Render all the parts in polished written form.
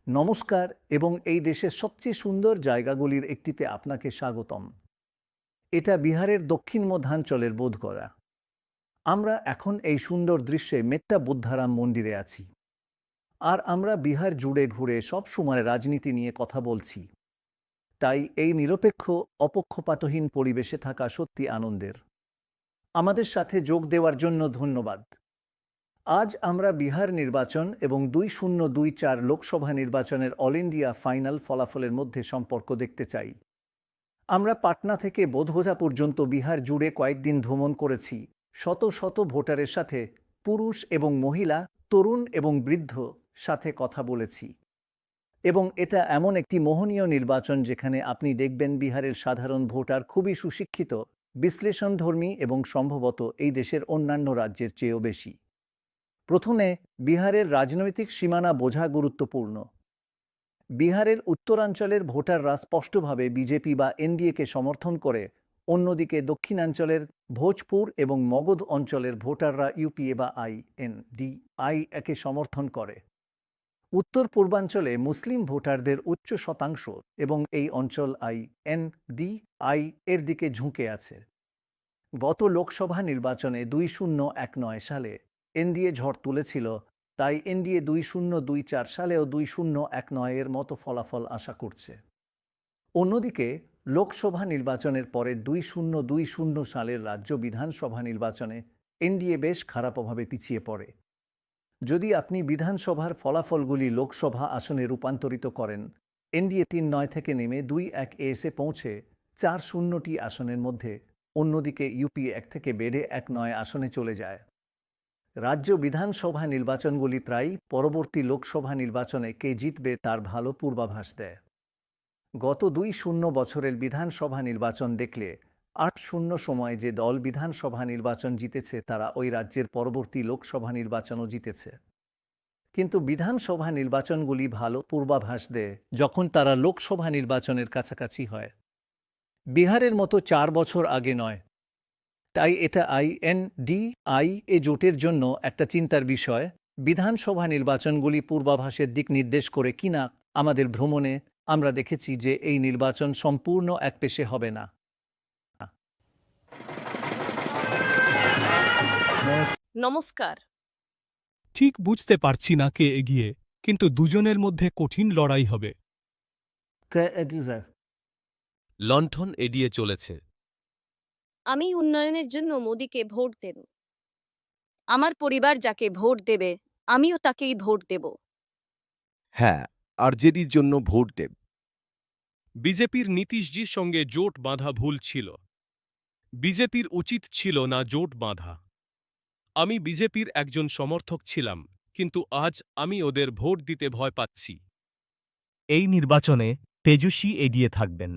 নমস্কার এবং এই দেশের সবচেয়ে সুন্দর জায়গাগুলির একটিতে আপনাকে স্বাগতম। এটা বিহারের দক্ষিণ মধ্যাঞ্চলের বোধগয়া। আমরা এখন এই সুন্দর দৃশ্যে মেট্টা বুদ্ধারাম মন্দিরে আছি। আর আমরা বিহার জুড়ে ঘুরে সব সময় রাজনীতি নিয়ে কথা বলছি। তাই এই নিরপেক্ষ অপক্ষপাতহীন পরিবেশে থাকা সত্যি আনন্দের। আমাদের সাথে যোগ দেওয়ার জন্য ধন্যবাদ। আজ আমরা বিহার নির্বাচন এবং 2024 লোকসভা নির্বাচনের অল ইন্ডিয়া ফাইনাল ফলাফলের মধ্যে সম্পর্ক দেখতে চাই। আমরা পাটনা থেকে বোধগয়া পর্যন্ত বিহার জুড়ে কয়েকদিন ভ্রমণ করেছি। শত শত ভোটারের সাথে, পুরুষ এবং মহিলা, তরুণ এবং বৃদ্ধ সাথে কথা বলেছি। এবং এটা এমন একটি মোহনীয় নির্বাচন যেখানে আপনি দেখবেন বিহারের সাধারণ ভোটার খুবই সুশিক্ষিত, বিশ্লেষণধর্মী এবং সম্ভবত এই দেশের অন্যান্য রাজ্যের চেয়েও বেশি। প্রথমে বিহারের রাজনৈতিক সীমানা বোঝা গুরুত্বপূর্ণ। বিহারের উত্তরাঞ্চলের ভোটাররা স্পষ্টভাবে বিজেপি বা এনডিএকে সমর্থন করে, অন্যদিকে দক্ষিণাঞ্চলের ভোজপুর এবং মগধ অঞ্চলের ভোটাররা ইউপিএ বা আইএনডিআই একে সমর্থন করে। উত্তর পূর্বাঞ্চলে মুসলিম ভোটারদের উচ্চ শতাংশ এবং এই অঞ্চল আইএনডিআই এর দিকে ঝুঁকে আছে। গত লোকসভা নির্বাচনে 2019 সালে এনডিএ ঝড় তুলেছিল, তাই এনডিএ 2024 সালেও 2019 এর মতো ফলাফল আশা করছে। অন্যদিকে লোকসভা নির্বাচনের পরে 2020 সালের রাজ্য বিধানসভা নির্বাচনে এনডিএ বেশ খারাপভাবে পিছিয়ে পড়ে। যদি আপনি বিধানসভার ফলাফলগুলি লোকসভা আসনে রূপান্তরিত করেন, এনডিএ 3-9 থেকে নেমে 2-1 এসে পৌঁছে 4-0টি আসনের মধ্যে, অন্যদিকে ইউপিএ 1 থেকে বেড়ে 1-9 আসনে চলে যায়। রাজ্য বিধানসভা নির্বাচনগুলি প্রায় পরবর্তী লোকসভা নির্বাচনে কে জিতবে তার ভালো পূর্বাভাস দেয়। গত 2-0 বছরের বিধানসভা নির্বাচন দেখলে 8-0 সময়ে যে দল বিধানসভা নির্বাচন জিতেছে তারা ওই রাজ্যের পরবর্তী লোকসভা নির্বাচনও জিতেছে। কিন্তু বিধানসভা নির্বাচনগুলি ভালো পূর্বাভাস দেয় যখন তারা লোকসভা নির্বাচনের কাছাকাছি হয়। বিহারের মতো 4 বছর আগে নয়। তাই এটা আইএনডিআই এ জোটের জন্য একটা চিন্তার বিষয়। বিধানসভা নির্বাচনগুলি পূর্বাভাসের দিক নির্দেশ করে কিনা আমাদের ভ্রমণে আমরা দেখেছি যে এই নির্বাচন সম্পূর্ণ একপেশে হবে না। নমস্কার। ঠিক বুঝতে পারছি না কে এগিয়ে, কিন্তু দুজনের মধ্যে কঠিন লড়াই হবে। লণ্ঠন এড়িয়ে চলেছে। আমি উন্নয়নের জন্য মোদিকে ভোট দেব। আমার পরিবার যাকে ভোট দেবে আমিও তাকেই ভোট দেব। হ্যাঁ, আরজেডির জন্য ভোট দেব। বিজেপির নীতিশজির সঙ্গে জোট বাঁধা ভুল ছিল। বিজেপির উচিত ছিল না জোট বাঁধা। আমি বিজেপির একজন সমর্থক ছিলাম, কিন্তু আজ আমি ওদের ভোট দিতে ভয় পাচ্ছি। এই নির্বাচনে তেজস্বী এগিয়ে থাকবেন।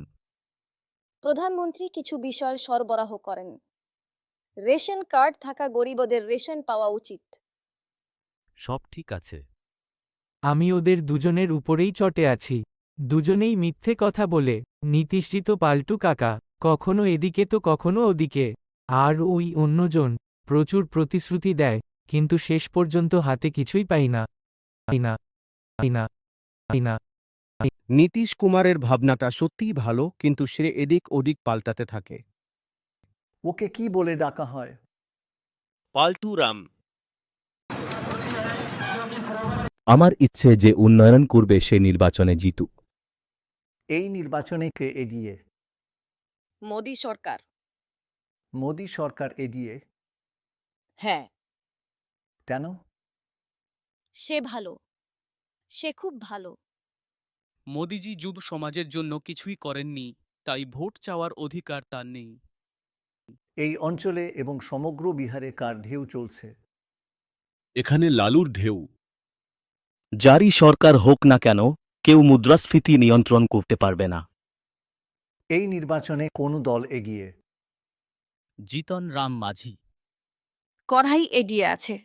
প্রধানমন্ত্রী কিছু বিষয় সরবরাহ করেন। রেশন কার্ড থাকা গরিবদের রেশন পাওয়া উচিত। সব ঠিক আছে। আমি ওদের দুজনের উপরেই চটে আছি। দুজনেই মিথ্যে কথা বলে। নীতিশজি তো পাল্টু কাকা, কখনো এদিকে তো কখনো ওদিকে। আর ওই অন্যজন প্রচুর প্রতিশ্রুতি দেয়, কিন্তু শেষ পর্যন্ত হাতে কিছুই পাই না। নীতিশ কুমারের ভাবনাটা সত্যিই ভালো, কিন্তু সে এদিক ওদিক পাল্টাতে থাকে। ওকে কি বলে ডাকা হয়? পাল্টুরাম। আমার ইচ্ছে যে উন্নয়ন করবে সে নির্বাচনে জিতুক। এই নির্বাচনে কে এগিয়ে? মোদি সরকার। মোদি সরকার এগিয়ে? হ্যাঁ। কেন? সে ভালো। সে খুব ভালো। মোদিজি যুব সমাজের জন্য কিছুই করেননি, তাই ভোট চাওয়ার অধিকার তার নেই। এই অঞ্চলে এবং সমগ্র বিহারে কার ঢেউ চলছে? এখানে লালুর ঢেউ। যারই সরকার হোক না কেন, কেউ মুদ্রাস্ফীতি নিয়ন্ত্রণ করতে পারবে না। এই নির্বাচনে কোন দল এগিয়ে? জিতন রাম মাঝি। কড়াই এগিয়ে আছে।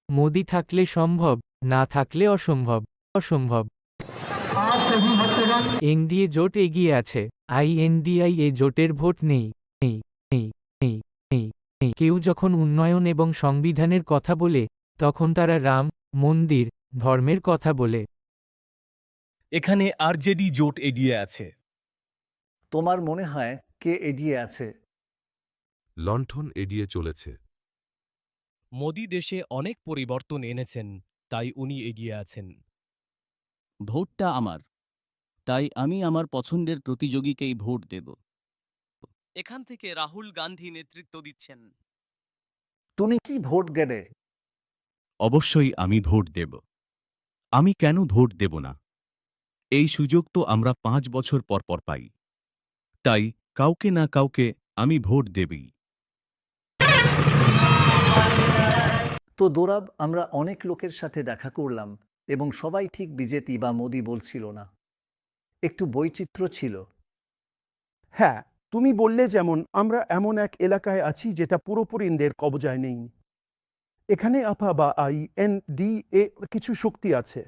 মোদি থাকলে সম্ভব, না থাকলে অসম্ভব। এনডিএ জোট এগিয়ে আছে। আইএনডিআই এ জোটের ভোট নেই। কেউ যখন উন্নয়ন এবং সংবিধানের কথা বলে, তখন তারা রাম মন্দির, ধর্মের কথা বলে। এখানে আরজেডি জোট এগিয়ে আছে। তোমার মনে হয় কে এগিয়ে আছে? লণ্ঠন এড়িয়ে চলেছে। মোদি দেশে অনেক পরিবর্তন এনেছেন, তাই উনি এগিয়ে আছেন। ভোটটা আমার, তাই আমি আমার পছন্দের প্রতিযোগীকেই ভোট দেব। এখান থেকে রাহুল গান্ধী নেতৃত্ব দিচ্ছেন। তুমি কি ভোট দেবে? অবশ্যই আমি ভোট দেব। আমি কেন ভোট দেব না? এই সুযোগ তো আমরা ৫ বছর পর পর পাই। তাই কাউকে না কাউকে আমি ভোট দেবই। তো দোরাব, আমরা অনেক লোকের সাথে দেখা করলাম এবং সবাই ঠিক বিজেপি বা মোদি বলছিল না। একটু বৈচিত্র্য ছিল। হ্যাঁ, তুমি বললে যেমন আমরা এমন এক এলাকায় আছি যেটা পুরোপুরি ইন্দের কবজায় নেই। এখানে আফা বা INDA কিছু শক্তি আছে।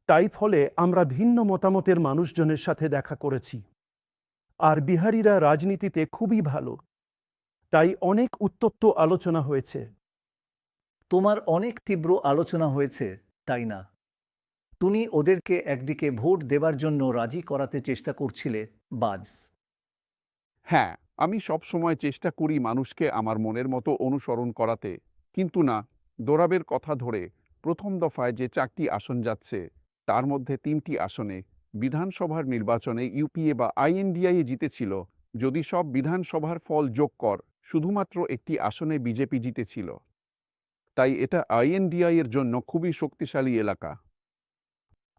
তাই ফলে আমরা ভিন্ন মতামতের মানুষজনের সাথে দেখা করেছি। আর বিহারীরা রাজনীতিতে খুবই ভালো। তাই অনেক উত্তপ্ত আলোচনা হয়েছে। তোমার অনেক তীব্র আলোচনা হয়েছে, তাই না? তুমি ওদেরকে একদিকে ভোট দেবার জন্য রাজি করাতে চেষ্টা করছিলে, বাজ। হ্যাঁ, আমি সবসময় চেষ্টা করি মানুষকে আমার মনের মতো অনুসরণ করাতে, কিন্তু না, দোরাবের কথা ধরে প্রথম দফায় যে ৪টি আসন যাচ্ছে তার মধ্যে ৩টি আসনে বিধানসভার নির্বাচনে ইউপিএ বা INDA জিতেছিল। যদি সব বিধানসভার ফল যোগ কর, শুধুমাত্র একটি আসনে বিজেপি জিতেছিল। তাই এটা INDA এর জন্য খুবই শক্তিশালী এলাকা।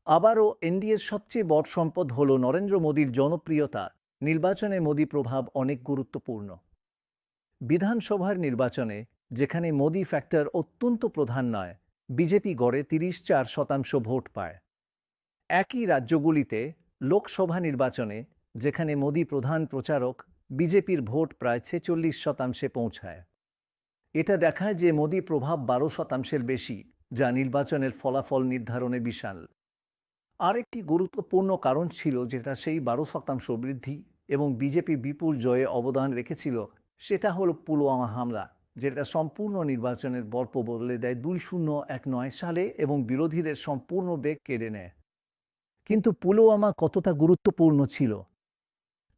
আবারও এনডিএর সবচেয়ে বড় সম্পদ হল নরেন্দ্র মোদীর জনপ্রিয়তা। নির্বাচনে মোদী প্রভাব অনেক গুরুত্বপূর্ণ। বিধানসভার নির্বাচনে, যেখানে মোদী ফ্যাক্টর অত্যন্ত প্রধান নয়, বিজেপি গড়ে ৩৪% ভোট পায়। একই রাজ্যগুলিতে লোকসভা নির্বাচনে, যেখানে মোদী প্রধান প্রচারক, বিজেপির ভোট প্রায় ৪৬% পৌঁছায়। এটা দেখায় যে মোদী প্রভাব ১২%-এর বেশি, যা নির্বাচনের ফলাফল নির্ধারণে বিশাল। আরেকটি গুরুত্বপূর্ণ কারণ ছিল যেটা সেই ১২% বৃদ্ধি এবং বিজেপি বিপুল জয়ে অবদান রেখেছিল, সেটা হল পুলওয়ামা হামলা, যেটা সম্পূর্ণ নির্বাচনের গল্প বদলে দেয় ২০১৯ সালে এবং বিরোধীদের সম্পূর্ণ বেগ কেড়ে নেয়। কিন্তু পুলওয়ামা কতটা গুরুত্বপূর্ণ ছিল?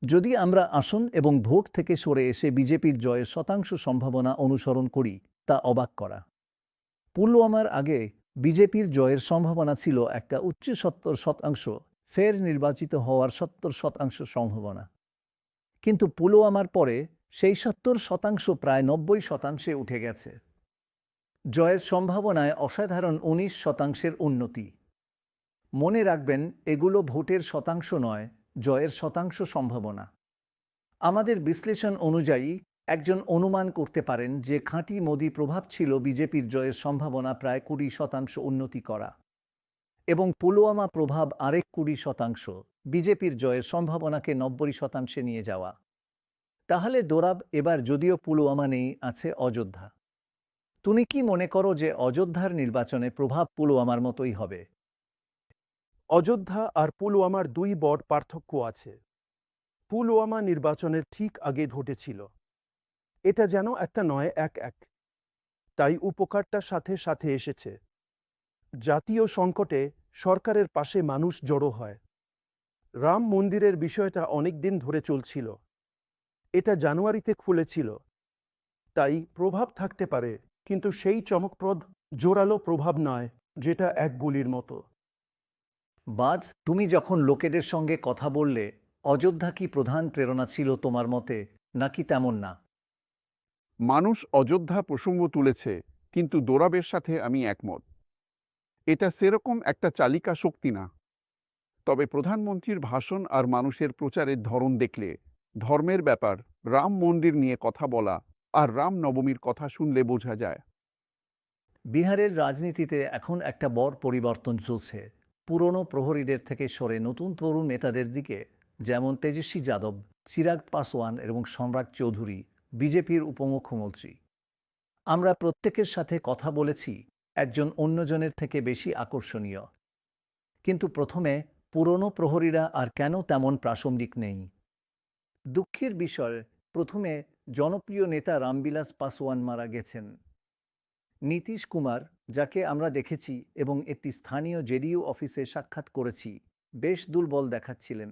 যদি আমরা আসন এবং ভোট থেকে সরে এসে বিজেপির জয়ের শতাংশ সম্ভাবনা অনুসরণ করি, তা অবাক করা। পুলওয়ামার আগে বিজেপির জয়ের সম্ভাবনা ছিল একটা উচ্চ ৭০%, ফের নির্বাচিত হওয়ার ৭০% সম্ভাবনা। কিন্তু পুলওয়ামার পরে সেই ৭০% প্রায় ৯০%-এ উঠে গেছে। জয়ের সম্ভাবনায় অসাধারণ ১৯%-এর উন্নতি। মনে রাখবেন, এগুলো ভোটের শতাংশ নয়, জয়ের শতাংশ সম্ভাবনা। আমাদের বিশ্লেষণ অনুযায়ী একজন অনুমান করতে পারেন যে খাঁটি মোদী প্রভাব ছিল বিজেপির জয়ের সম্ভাবনা প্রায় ২০% উন্নতি করা, এবং পুলওয়ামা প্রভাব আরেক ২০%, বিজেপির জয়ের সম্ভাবনাকে ৯০%-এ নিয়ে যাওয়া। তাহলে দোরাব, এবার যদিও পুলওয়ামা নেই, আছে অযোধ্যা। তুমি কি মনে করো যে অযোধ্যার নির্বাচনে প্রভাব পুলওয়ামার মতোই হবে? অযোধ্যা আর পুলওয়ামার ২ বড় পার্থক্য আছে। পুলওয়ামা নির্বাচনের ঠিক আগে ঘটেছিল। এটা যেন একটা নয় এক। তাই উপকারটা সাথে সাথে এসেছে। জাতীয় সংকটে সরকারের পাশে মানুষ জড়ো হয়। রাম মন্দিরের বিষয়টা অনেক দিন ধরে চলছিল। এটা জানুয়ারিতে খুলেছিল। তাই প্রভাব থাকতে পারে, কিন্তু সেই চমকপ্রদ জোরালো প্রভাব নয় যেটা এক গুলির মতো। বাজ, তুমি যখন লোকেদের সঙ্গে কথা বললে, অযোধ্যা কি প্রধান প্রেরণা ছিল তোমার মতে, নাকি তেমন না? মানুষ অযোধ্যা প্রসঙ্গ তুলেছে, কিন্তু দোরাবের সাথে আমি একমত। এটা সেরকম একটা চালিকা শক্তি না। তবে প্রধানমন্ত্রীর ভাষণ আর মানুষের প্রচারের ধরন দেখলে, ধর্মের ব্যাপার, রাম মন্দির নিয়ে কথা বলা আর রাম নবমীর কথা শুনলে বোঝা যায়। বিহারের রাজনীতিতে এখন একটা বড় পরিবর্তন চলছে। পুরনো প্রহরীদের থেকে সরে নতুন তরুণ নেতাদের দিকে, যেমন তেজস্বী যাদব, চিরাগ পাসওয়ান এবং সম্রাট চৌধুরী, বিজেপির উপমুখ্যমন্ত্রী। আমরা প্রত্যেকের সাথে কথা বলেছি, একজন অন্যজনের থেকে বেশি আকর্ষণীয়। কিন্তু প্রথমে, পুরনো প্রহরীরা আর কেন তেমন প্রাসঙ্গিক নেই? দুঃখের বিষয়, প্রথমে জনপ্রিয় নেতা রামবিলাস পাসওয়ান মারা গেছেন। নীতিশ কুমার, যাকে আমরা দেখেছি এবং একটি স্থানীয় জেডিইউ অফিসে সাক্ষাৎ করেছি, বেশ দুর্বল দেখাচ্ছিলেন।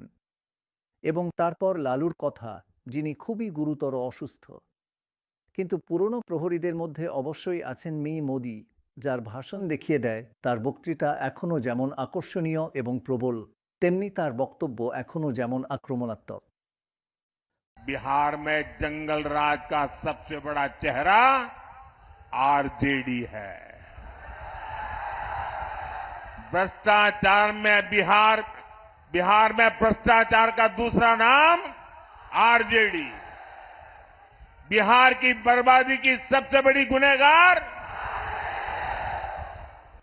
এবং তারপর লালুর কথা, যিনি খুবই গুরুতর অসুস্থ। কিন্তু পুরনো প্রহরীদের মধ্যে অবশ্যই আছেন মি মোদি, যার ভাষণ দেখিয়ে দেয় তার বক্তৃতা এখনও যেমন আকর্ষণীয় এবং প্রবল, তেমনি তার বক্তব্য এখনও যেমন আক্রমণাত্মক। बिहार में जंगल राज का सबसे बड़ा चेहरा आरजेडी है। भ्रष्टाचार में बिहार में भ्रष्टाचार का दूसरा नाम आरजेडी। बिहार की बर्बादी की सबसे बड़ी गुनहगार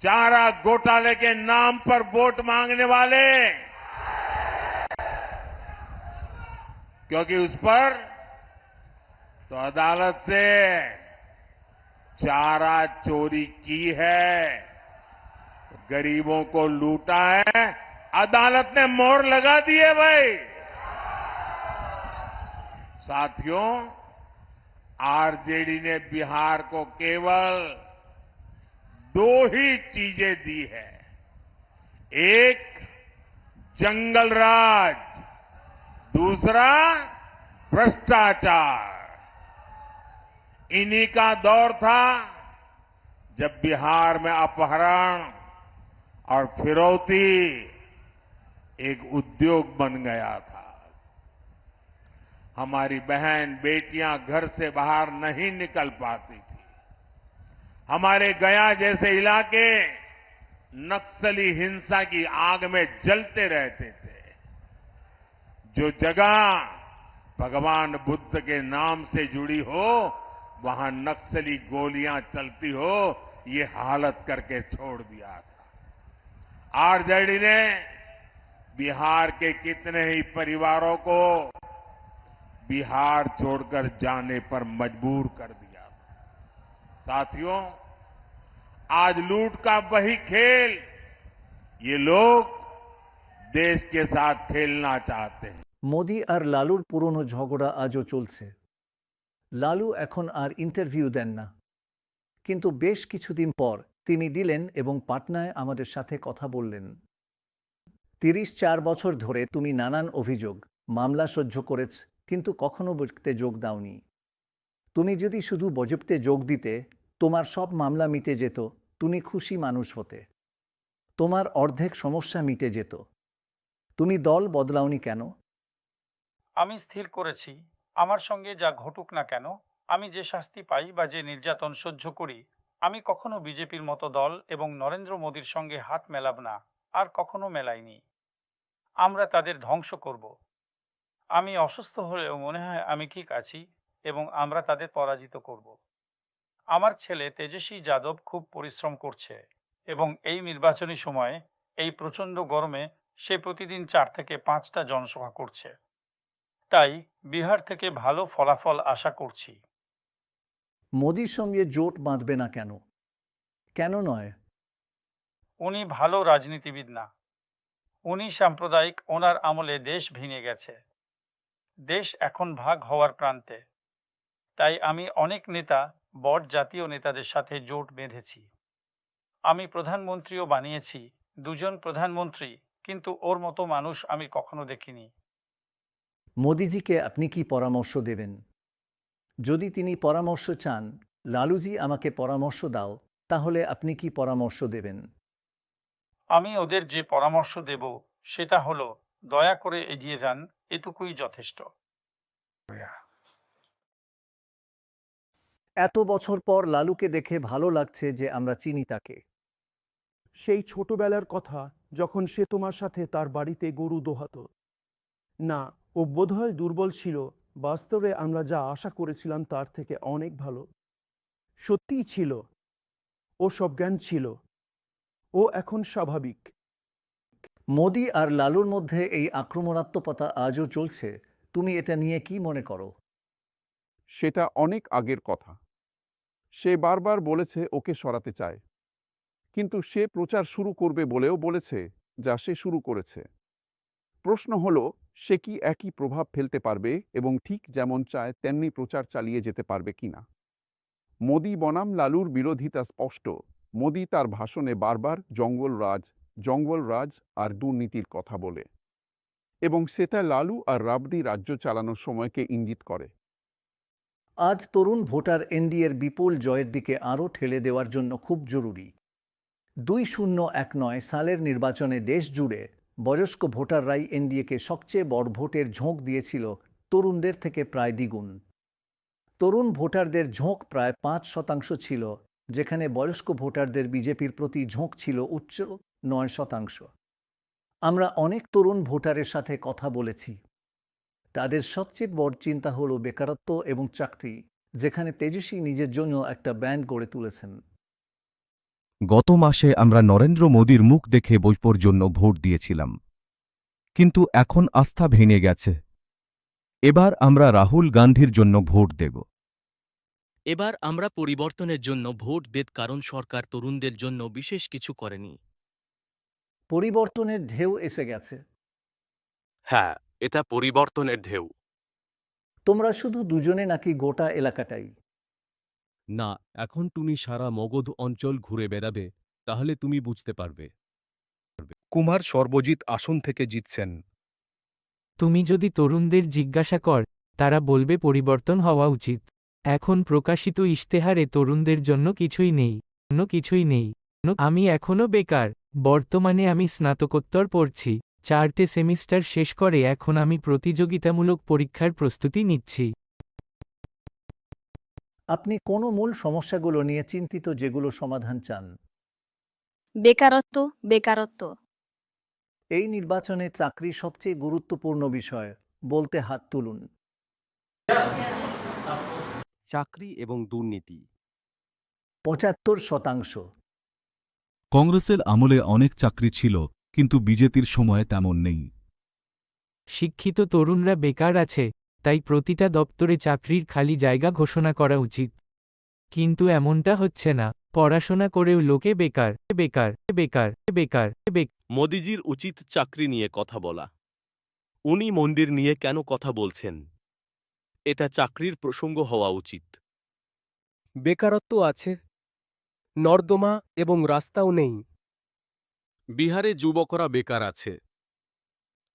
चारा घोटाले के नाम पर वोट मांगने वाले, क्योंकि उस पर तो अदालत से चारा चोरी की है, गरीबों को लूटा है, अदालत ने मोहर लगा दी है भाई। साथियों, आरजेडी ने बिहार को केवल 2 ही चीजें दी है। एक जंगल राज, दूसरा भ्रष्टाचार। इन्हीं का दौर था जब बिहार में अपहरण और फिरौती एक उद्योग बन गया था। हमारी बहन बेटियां घर से बाहर नहीं निकल पाती थी। हमारे गया जैसे इलाके नक्सली हिंसा की आग में जलते रहते थे। जो जगह भगवान बुद्ध के नाम से जुड़ी हो, वहां नक्सली गोलियां चलती हो, ये हालत करके छोड़ दिया था। आरजेडी ने बिहार के कितने ही परिवारों को बिहार छोड़कर जाने पर मजबूर कर दिया था। साथियों, आज लूट का वही खेल ये लोग देश के साथ खेलना चाहते हैं। মোদি আর লালুর পুরনো ঝগড়া আজও চলছে। লালু এখন আর ইন্টারভিউ দেন না, কিন্তু বেশ কিছুদিন পর তিনি দিলেন এবং পাটনায় আমাদের সাথে কথা বললেন। 34 বছর ধরে তুমি নানান অভিযোগ, মামলা সহ্য করেছ, কিন্তু কখনো বজপ্তে যোগ দাওনি। তুমি যদি শুধু বজপ্তে যোগ দিতে, তোমার সব মামলা মিটে যেত, তুমি খুশি মানুষ হতে। তোমার অর্ধেক সমস্যা মিটে যেত। তুমি দল বদলাওনি কেন? আমি স্থির করেছি, আমার সঙ্গে যা ঘটুক না কেন, আমি যে শাস্তি পাই বা যে নির্যাতন সহ্য করি, আমি কখনো বিজেপির মতো দল এবং নরেন্দ্র মোদীর সঙ্গে হাত মেলাব না, আর কখনো মেলাইনি। আমরা তাদের ধ্বংস করব। আমি অসুস্থ হলেও মনে হয় আমি ঠিক আছি এবং আমরা তাদের পরাজিত করব। আমার ছেলে তেজস্বী যাদব খুব পরিশ্রম করছে এবং এই নির্বাচনী সময়ে এই প্রচণ্ড গরমে সে প্রতিদিন 4 থেকে 5টা জনসভা করছে। তাই বিহার থেকে ভালো ফলাফল আশা করছি। মোদির সঙ্গে জোট বাঁধবে না কেন? কেন নয়? উনি ভালো রাজনীতিবিদ না। উনি সাম্প্রদায়িক, ওনার আমলে দেশ ভেঙে গেছে। দেশ এখন ভাগ হওয়ার প্রান্তে। তাই আমি অনেক নেতা, বড় জাতীয় নেতাদের সাথে জোট বেঁধেছি। আমি প্রধানমন্ত্রীও বানিয়েছি, 2 জন প্রধানমন্ত্রী, কিন্তু ওর মতো মানুষ আমি কখনো দেখিনি। মোদিজিকে আপনি কি পরামর্শ দেবেন? যদি তিনি পরামর্শ চান, লালুজি আমাকে পরামর্শ দাও, তাহলে আপনি কি পরামর্শ দেবেন? আমি ওদের যে পরামর্শ দেব সেটা হলো, দয়া করে এগিয়ে যান, এটুকুই যথেষ্ট। এত বছর পর লালুকে দেখে ভালো লাগছে যে আমরা চিনি তাকে। সেই ছোটবেলার কথা, যখন সে তোমার সাথে তার বাড়িতে গরু দোহাতো। না, ও বোধহয় দুর্বল ছিল, বাস্তবে আমরা যা আশা করেছিলাম তার থেকে অনেক ভালো। সত্যিই ছিল। ও সজ্ঞান ছিল। ও এখন স্বাভাবিক। মোদি আর লালুর মধ্যে এই আক্রমণাত্মকতা আজও চলছে। তুমি এটা নিয়ে কি মনে করো? সেটা অনেক আগের কথা। সে বারবার বলেছে ওকে সরাতে চায়, কিন্তু সে প্রচার শুরু করবে বলেও বলেছে, যা সে শুরু করেছে। প্রশ্ন হলো, সে কি একই প্রভাব ফেলতে পারবে এবং ঠিক যেমন চায় তেমনি প্রচার চালিয়ে যেতে পারবে কিনা। মোদি বনাম লালুর বিরোধিতা স্পষ্ট। মোদি তার ভাষণে বারবার জঙ্গল রাজ, জঙ্গলরাজ আর দুর্নীতির কথা বলে, এবং সেটা লালু আর রাবড়ি রাজ্য চালানোর সময়কে ইঙ্গিত করে। আজ তরুণ ভোটার এনডিএর বিপুল জয়ের দিকে আরও ঠেলে দেওয়ার জন্য খুব জরুরি। 2019 সালের নির্বাচনে দেশ জুড়ে বয়স্ক ভোটাররাই এনডিএকে সবচেয়ে বড় ভোটের ঝোঁক দিয়েছিল, তরুণদের থেকে প্রায় দ্বিগুণ। তরুণ ভোটারদের ঝোঁক প্রায় 5% ছিল, যেখানে বয়স্ক ভোটারদের বিজেপির প্রতি ঝোঁক ছিল উচ্চ 9%। আমরা অনেক তরুণ ভোটারের সাথে কথা বলেছি। তাদের সবচেয়ে বড় চিন্তা হলো বেকারত্ব এবং চাকরি, যেখানে তেজস্বী নিজের জন্য একটা ব্যান্ড গড়ে তুলেছেন। গত মাসে আমরা নরেন্দ্র মোদীর মুখ দেখে বৈপোর জন্য ভোট দিয়েছিলাম, কিন্তু এখন আস্থা ভেঙে গেছে। এবার আমরা রাহুল গান্ধীর জন্য ভোট দেব। এবার আমরা পরিবর্তনের জন্য ভোট দেব, কারণ সরকার তরুণদের জন্য বিশেষ কিছু করেনি। পরিবর্তনের ঢেউ এসে গেছে। হ্যাঁ, এটা পরিবর্তনের ঢেউ। তোমরা শুধু দুজনে নাকি গোটা এলাকাটাই? না, এখন তুমি সারা মগধ অঞ্চল ঘুরে বেড়াবে, তাহলে তুমি বুঝতে পারবে। কুমার সর্বজিৎ আসন থেকে জিতছেন। তুমি যদি তরুণদের জিজ্ঞাসা কর, তারা বলবে পরিবর্তন হওয়া উচিত। এখন প্রকাশিত ইশতেহারে তরুণদের জন্য কিছুই নেই। আমি এখনো বেকার। বর্তমানে আমি স্নাতকোত্তর পড়ছি, 4টে সেমিস্টার শেষ করে এখন আমি প্রতিযোগিতামূলক পরীক্ষার প্রস্তুতি নিচ্ছি। আপনি কোন মূল সমস্যাগুলো নিয়ে চিন্তিত, যেগুলো সমাধান চান? বেকারত্ব, বেকারত্ব। এই নির্বাচনে চাকরি সবচেয়ে গুরুত্বপূর্ণ বিষয়, বলতে হাত তুলুন। চাকরি এবং দুর্নীতি। 75%। কংগ্রেসের আমলে অনেক চাকরি ছিল, কিন্তু বিজেপির সময়ে তেমন নেই। শিক্ষিত তরুণরা বেকার আছে, তাই প্রতিটা দপ্তরে চাকরির খালি জায়গা ঘোষণা করা উচিত। কিন্তু এমনটা হচ্ছে না, পড়াশোনা করেও লোকে বেকার বেকার বেকার বেকার বেকার। মোদিজির উচিত চাকরি নিয়ে কথা বলা। উনি মন্দির নিয়ে কেন কথা বলছেন? এটা চাকরির প্রসঙ্গ হওয়া উচিত। বেকারত্ব আছে, নর্দমা এবং রাস্তাও নেই। বিহারে যুবকরা বেকার আছে।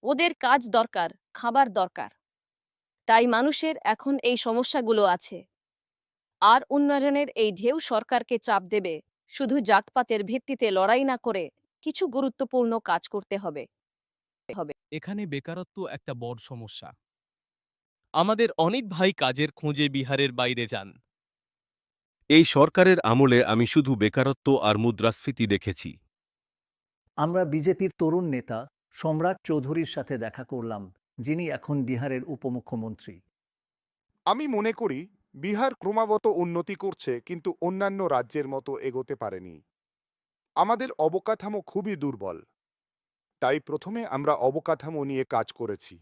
ওদের কাজ দরকার, খাবার দরকার। তাই মানুষের এখন এই সমস্যাগুলো আছে। আর উন্নয়নের এই ঢেউ সরকারকে চাপ দেবে, শুধু জাতপাতের ভিত্তিতে লড়াই না করে কিছু গুরুত্বপূর্ণ কাজ করতে হবে। এখানে বেকারত্ব একটা বড় সমস্যা। আমাদের অনেক ভাই কাজের খোঁজে বিহারের বাইরে যান। এই সরকারের আমলে আমি শুধু বেকারত্ব আর মুদ্রাস্ফীতি দেখেছি। আমরা বিজেপির তরুণ নেতা সম্রাট চৌধুরীর সাথে দেখা করলাম, যিনি এখন বিহারের উপমুখ্যমন্ত্রী। আমি মনে করি বিহার ক্রমাগত উন্নতি করছে, কিন্তু অন্যান্য রাজ্যের মতো এগোতে পারেনি। আমাদের অবকাঠামো খুবই দুর্বল, তাই প্রথমে আমরা অবকাঠামো নিয়ে কাজ করেছি।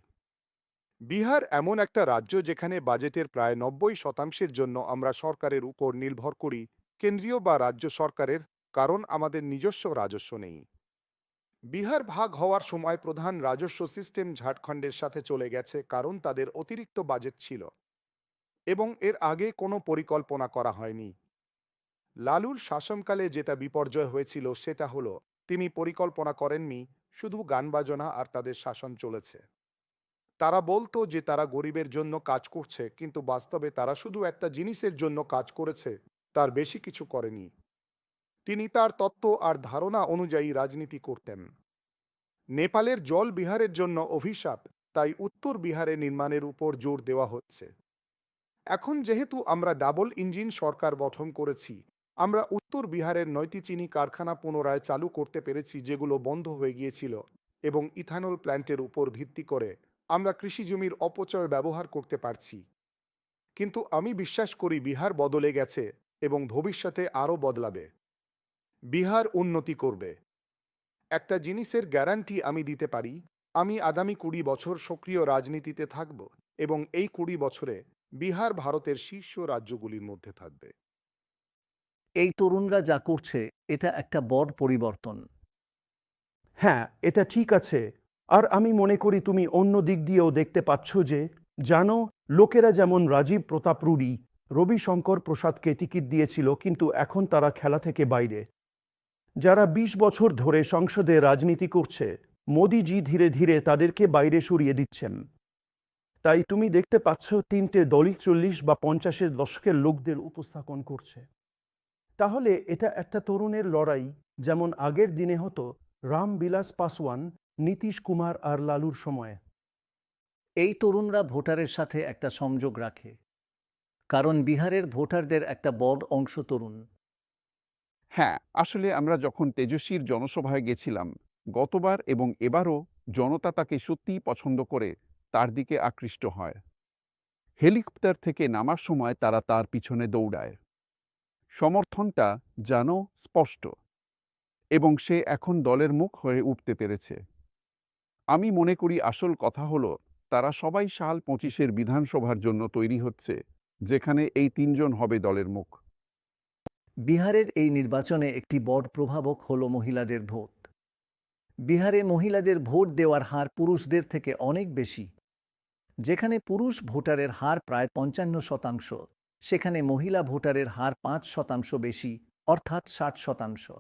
বিহার এমন একটা রাজ্য যেখানে বাজেটের প্রায় 90% জন্য আমরা সরকারের উপর নির্ভর করি, কেন্দ্রীয় বা রাজ্য সরকারের, কারণ আমাদের নিজস্ব রাজস্ব নেই। বিহার ভাগ হওয়ার সময় প্রধান রাজস্ব সিস্টেম ঝাড়খণ্ডের সাথে চলে গেছে, কারণ তাদের অতিরিক্ত বাজেট ছিল এবং এর আগে কোনো পরিকল্পনা করা হয়নি। লালুর শাসনকালে যেটা বিপর্যয় হয়েছিল সেটা হলো তিনি পরিকল্পনা করেননি, শুধু গান বাজনা আর তাদের শাসন চলেছে। তারা বলতো যে তারা গরিবের জন্য কাজ করছে, কিন্তু বাস্তবে তারা শুধু একটা জিনিসের জন্য কাজ করেছে, তার বেশি কিছু করেনি। তিনি তার তত্ত্ব আর ধারণা অনুযায়ী রাজনীতি করতেন। নেপালের জল বিহারের জন্য অভিশাপ, তাই উত্তর বিহারে নির্মাণের উপর জোর দেওয়া হচ্ছে। এখন যেহেতু আমরা ডাবল ইঞ্জিন সরকার গঠন করেছি, আমরা উত্তর বিহারের 9টি চিনি কারখানা পুনরায় চালু করতে পেরেছি, যেগুলো বন্ধ হয়ে গিয়েছিল, এবং ইথানল প্ল্যান্টের উপর ভিত্তি করে আমরা কৃষি জমির অপচয় ব্যবহার করতে পারছি। কিন্তু আমি বিশ্বাস করি বিহার বদলে গেছে এবং ভবিষ্যতে আরও বদলাবে। বিহার উন্নতি করবে। একটা জিনিসের গ্যারান্টি আমি দিতে পারি, আমি আগামী 20 বছর সক্রিয় রাজনীতিতে থাকব এবং এই 20 বছরে বিহার ভারতের শীর্ষ রাজ্যগুলির মধ্যে থাকবে। এই তরুণরা যা করছে, এটা একটা বড় পরিবর্তন। হ্যাঁ, এটা ঠিক আছে। আর আমি মনে করি তুমি অন্য দিক দিয়েও দেখতে পাচ্ছ যে, জানো, লোকেরা যেমন রাজীব প্রতাপ রুডি, রবিশঙ্কর প্রসাদকে টিকিট দিয়েছিল, কিন্তু এখন তারা খেলা থেকে বাইরে। যারা ২০ বছর ধরে সংসদে রাজনীতি করছে, মোদিজি ধীরে ধীরে তাদেরকে বাইরে সরিয়ে দিচ্ছেন। তাই তুমি দেখতে পাচ্ছ তিনটে দলই ৪০ বা ৫০-এর দশকের লোকদের উপস্থাপন করছে। তাহলে এটা একটা তরুণের লড়াই, যেমন আগের দিনে হতো রামবিলাস পাসওয়ান, নীতিশ কুমার আর লালুর সময়ে। এই তরুণরা ভোটারের সাথে একটা সংযোগ রাখে, কারণ বিহারের ভোটারদের একটা বড় অংশ তরুণ। হ্যাঁ, আসলে আমরা যখন তেজস্বীর জনসভায় গেছিলাম গতবার এবং এবারও, জনতা তাকে সত্যিই পছন্দ করে তার দিকে আকৃষ্ট হয়। হেলিকপ্টার থেকে নামার সময় তারা তার পিছনে দৌড়ায়। সমর্থনটা যেন স্পষ্ট, এবং সে এখন দলের মুখ হয়ে উঠতে পেরেছে। আমি মনে করি আসল কথা হলো তারা সবাই সাল ২৫-এর বিধানসভার জন্য তৈরি হচ্ছে, যেখানে এই তিনজন হবে দলের মুখ। বিহারের এই নির্বাচনে একটি বড় প্রভাবক হল মহিলাদের ভোট। বিহারে মহিলাদের ভোট দেওয়ার হার পুরুষদের থেকে অনেক বেশি। যেখানে পুরুষ ভোটারের হার প্রায় ৫৫%, সেখানে মহিলা ভোটারের হার ৫% বেশি, অর্থাৎ ৬০%।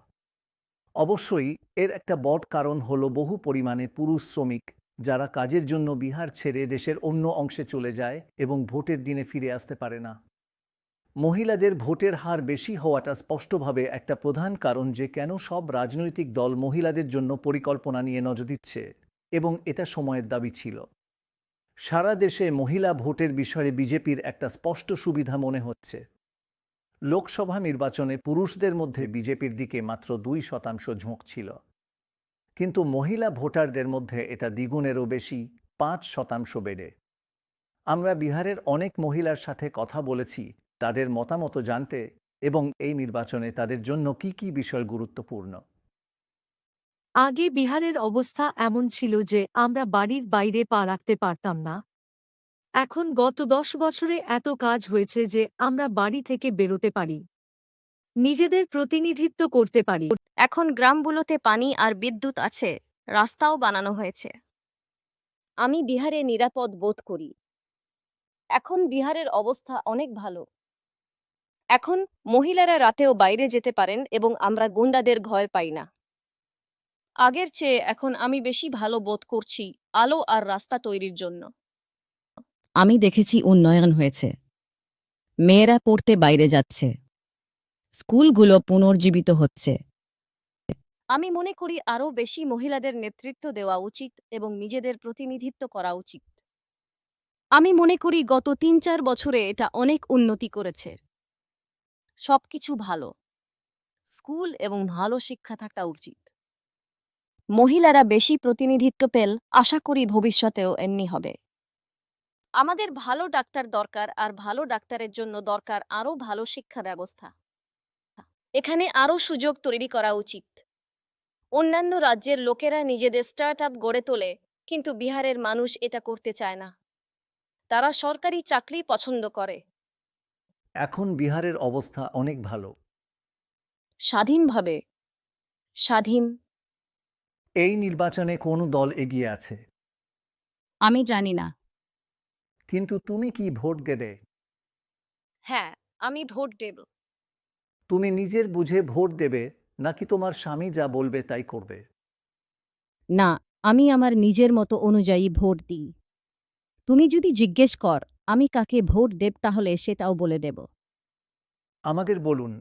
অবশ্যই এর একটা বড় কারণ হল বহু পরিমাণে পুরুষ শ্রমিক, যারা কাজের জন্য বিহার ছেড়ে দেশের অন্য অংশে চলে যায় এবং ভোটের দিনে ফিরে আসতে পারে না। মহিলাদের ভোটের হার বেশি হওয়াটা স্পষ্টভাবে একটা প্রধান কারণ যে কেন সব রাজনৈতিক দল মহিলাদের জন্য পরিকল্পনা নিয়ে নজর দিচ্ছে, এবং এটা সময়ের দাবি ছিল। সারা দেশে মহিলা ভোটের বিষয়ে বিজেপির একটা স্পষ্ট সুবিধা মনে হচ্ছে। লোকসভা নির্বাচনে পুরুষদের মধ্যে বিজেপির দিকে মাত্র 2% ঝোঁক ছিল, কিন্তু মহিলা ভোটারদের মধ্যে এটা দ্বিগুণেরও বেশি, 5% বেড়ে। আমরা বিহারের অনেক মহিলার সাথে কথা বলেছি তাদের মতামত জানতে, এবং এই নির্বাচনে তাদের জন্য কি কি বিষয় গুরুত্বপূর্ণ। আগে বিহারের অবস্থা এমন ছিল যে আমরা বাড়ির বাইরে পা রাখতে পারতাম না। এখন গত ১০ বছরে এত কাজ হয়েছে যে আমরা বাড়ি থেকে বেরোতে পারি, নিজেদের প্রতিনিধিত্ব করতে পারি। এখন গ্রামগুলোতে পানি আর বিদ্যুৎ আছে, রাস্তাও বানানো হয়েছে। আমি বিহারে নিরাপদ বোধ করি। এখন বিহারের অবস্থা অনেক ভালো। এখন মহিলারা রাতেও বাইরে যেতে পারেন এবং আমরা গুন্ডাদের ভয় পাই না। আগের চেয়ে এখন আমি বেশি ভালো বোধ করছি আলো আর রাস্তা তৈরির জন্য। আমি দেখেছি উন্নয়ন হয়েছে, মেয়েরা পড়তে বাইরে যাচ্ছে, স্কুলগুলো পুনর্জীবিত হচ্ছে। আমি মনে করি আরও বেশি মহিলাদের নেতৃত্ব দেওয়া উচিত এবং নিজেদের প্রতিনিধিত্ব করা উচিত। আমি মনে করি গত ৩-৪ বছরে এটা অনেক উন্নতি করেছে। সবকিছু ভালো, স্কুল এবং ভালো শিক্ষা থাকা উচিত। মহিলারা বেশি প্রতিনিধিত্ব পেল, আশা করি ভবিষ্যতেও এমনি হবে। আমাদের ভালো ডাক্তার দরকার, আর ভালো ডাক্তারের জন্য দরকার আরও ভালো শিক্ষা ব্যবস্থা। এখানে আরও সুযোগ তৈরি করা উচিত। অন্যান্য রাজ্যের লোকেরা নিজেদের স্টার্টআপ গড়ে তোলে, কিন্তু বিহারের মানুষ এটা করতে চায় না। তারা সরকারি চাকরি পছন্দ করে। এখন বিহারের অবস্থা অনেক ভালো। স্বাধীনভাবে স্বাধীন। এই নির্বাচনে কোন দল এগিয়ে আছে? আমি জানি না। কিন্তু তুমি কি ভোট দেবে? হ্যাঁ, আমি ভোট দেব। তুমি নিজের বুঝে ভোট দেবে, নাকি তোমার স্বামী যা বলবে তাই করবে? না, আমি আমার নিজের মতো অনুযায়ী ভোট দিই। তুমি যদি জিজ্ঞেস কর আমি কাকে ভোট দেব, তাহলে সেটাও বলে দেব। আমাদের বলুন।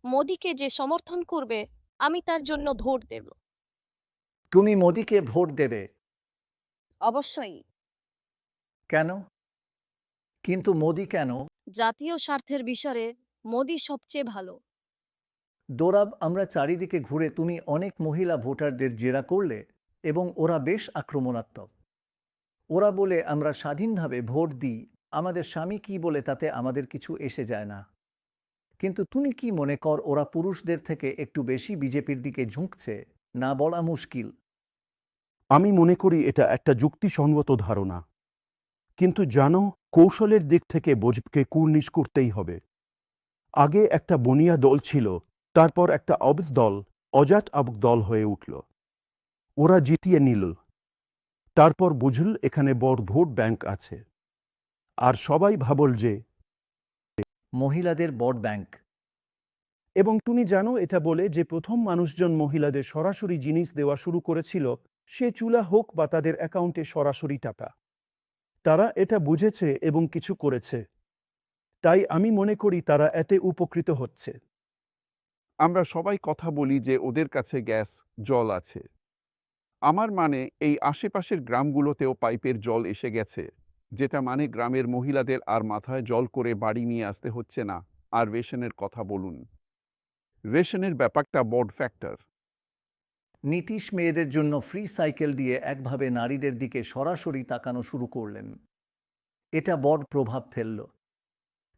মোদিকে যে সমর্থন করবে আমি তার জন্য ভোট দেব। তুমি মোদিকে ভোট দেবে? অবশ্যই। কেন? কিন্তু মোদি কেন? জাতীয় স্বার্থের বিষয়ে মোদি সবচেয়ে ভালো। দোরাব, আমরা চারিদিকে ঘুরে তুমি অনেক মহিলা ভোটারদের জেরা করলে, এবং ওরা বেশ আক্রমণাত্মক। ওরা বলে আমরা স্বাধীনভাবে ভোট দিই, আমাদের স্বামী কি বলে তাতে আমাদের কিছু এসে যায় না। কিন্তু তুমি কি মনে কর ওরা পুরুষদের থেকে একটু বেশি বিজেপির দিকে ঝুঁকছে? না বলা মুশকিল। আমি মনে করি এটা একটা যুক্তিসঙ্গত ধারণা, কিন্তু জানো, কৌশলের দিক থেকে বোঝকে কুর্নিশ করতেই হবে। আগে একটা বনিয়া দল ছিল, তারপর একটা অবৈধ দল, অজাত আবক দল হয়ে উঠল। ওরা জিতিয়ে নিল। তারপর বুঝল এখানে বড় ভোট ব্যাংক আছে, আর সবাই ভাবল যে মহিলাদের ভোট ব্যাংক। এবং তুমি জানো এটা বলে যে প্রথম মানুষজন মহিলাদের সরাসরি জিনিস দেওয়া শুরু করেছিল, সে চুলা হোক বা তাদের অ্যাকাউন্টে সরাসরি টাকা। তারা এটা বুঝেছে এবং কিছু করেছে। তাই আমি মনে করি তারা এতে উপকৃত হচ্ছে। আমরা সবাই কথা বলি যে ওদের কাছে গ্যাস, জল আছে। আমার মানে এই আশেপাশের গ্রামগুলোতেও পাইপের জল এসে গেছে, যেটা মানে গ্রামের মহিলাদের আর মাথায় জল করে বাড়ি নিয়ে আসতে হচ্ছে না। আর রেশনের কথা বলুন, রেশনের ব্যাপারটা বড় ফ্যাক্টর। নীতিশ মেয়েদের জন্য ফ্রি সাইকেল দিয়ে একভাবে নারীদের দিকে সরাসরি তাকানো শুরু করলেন। এটা বড় প্রভাব ফেলল।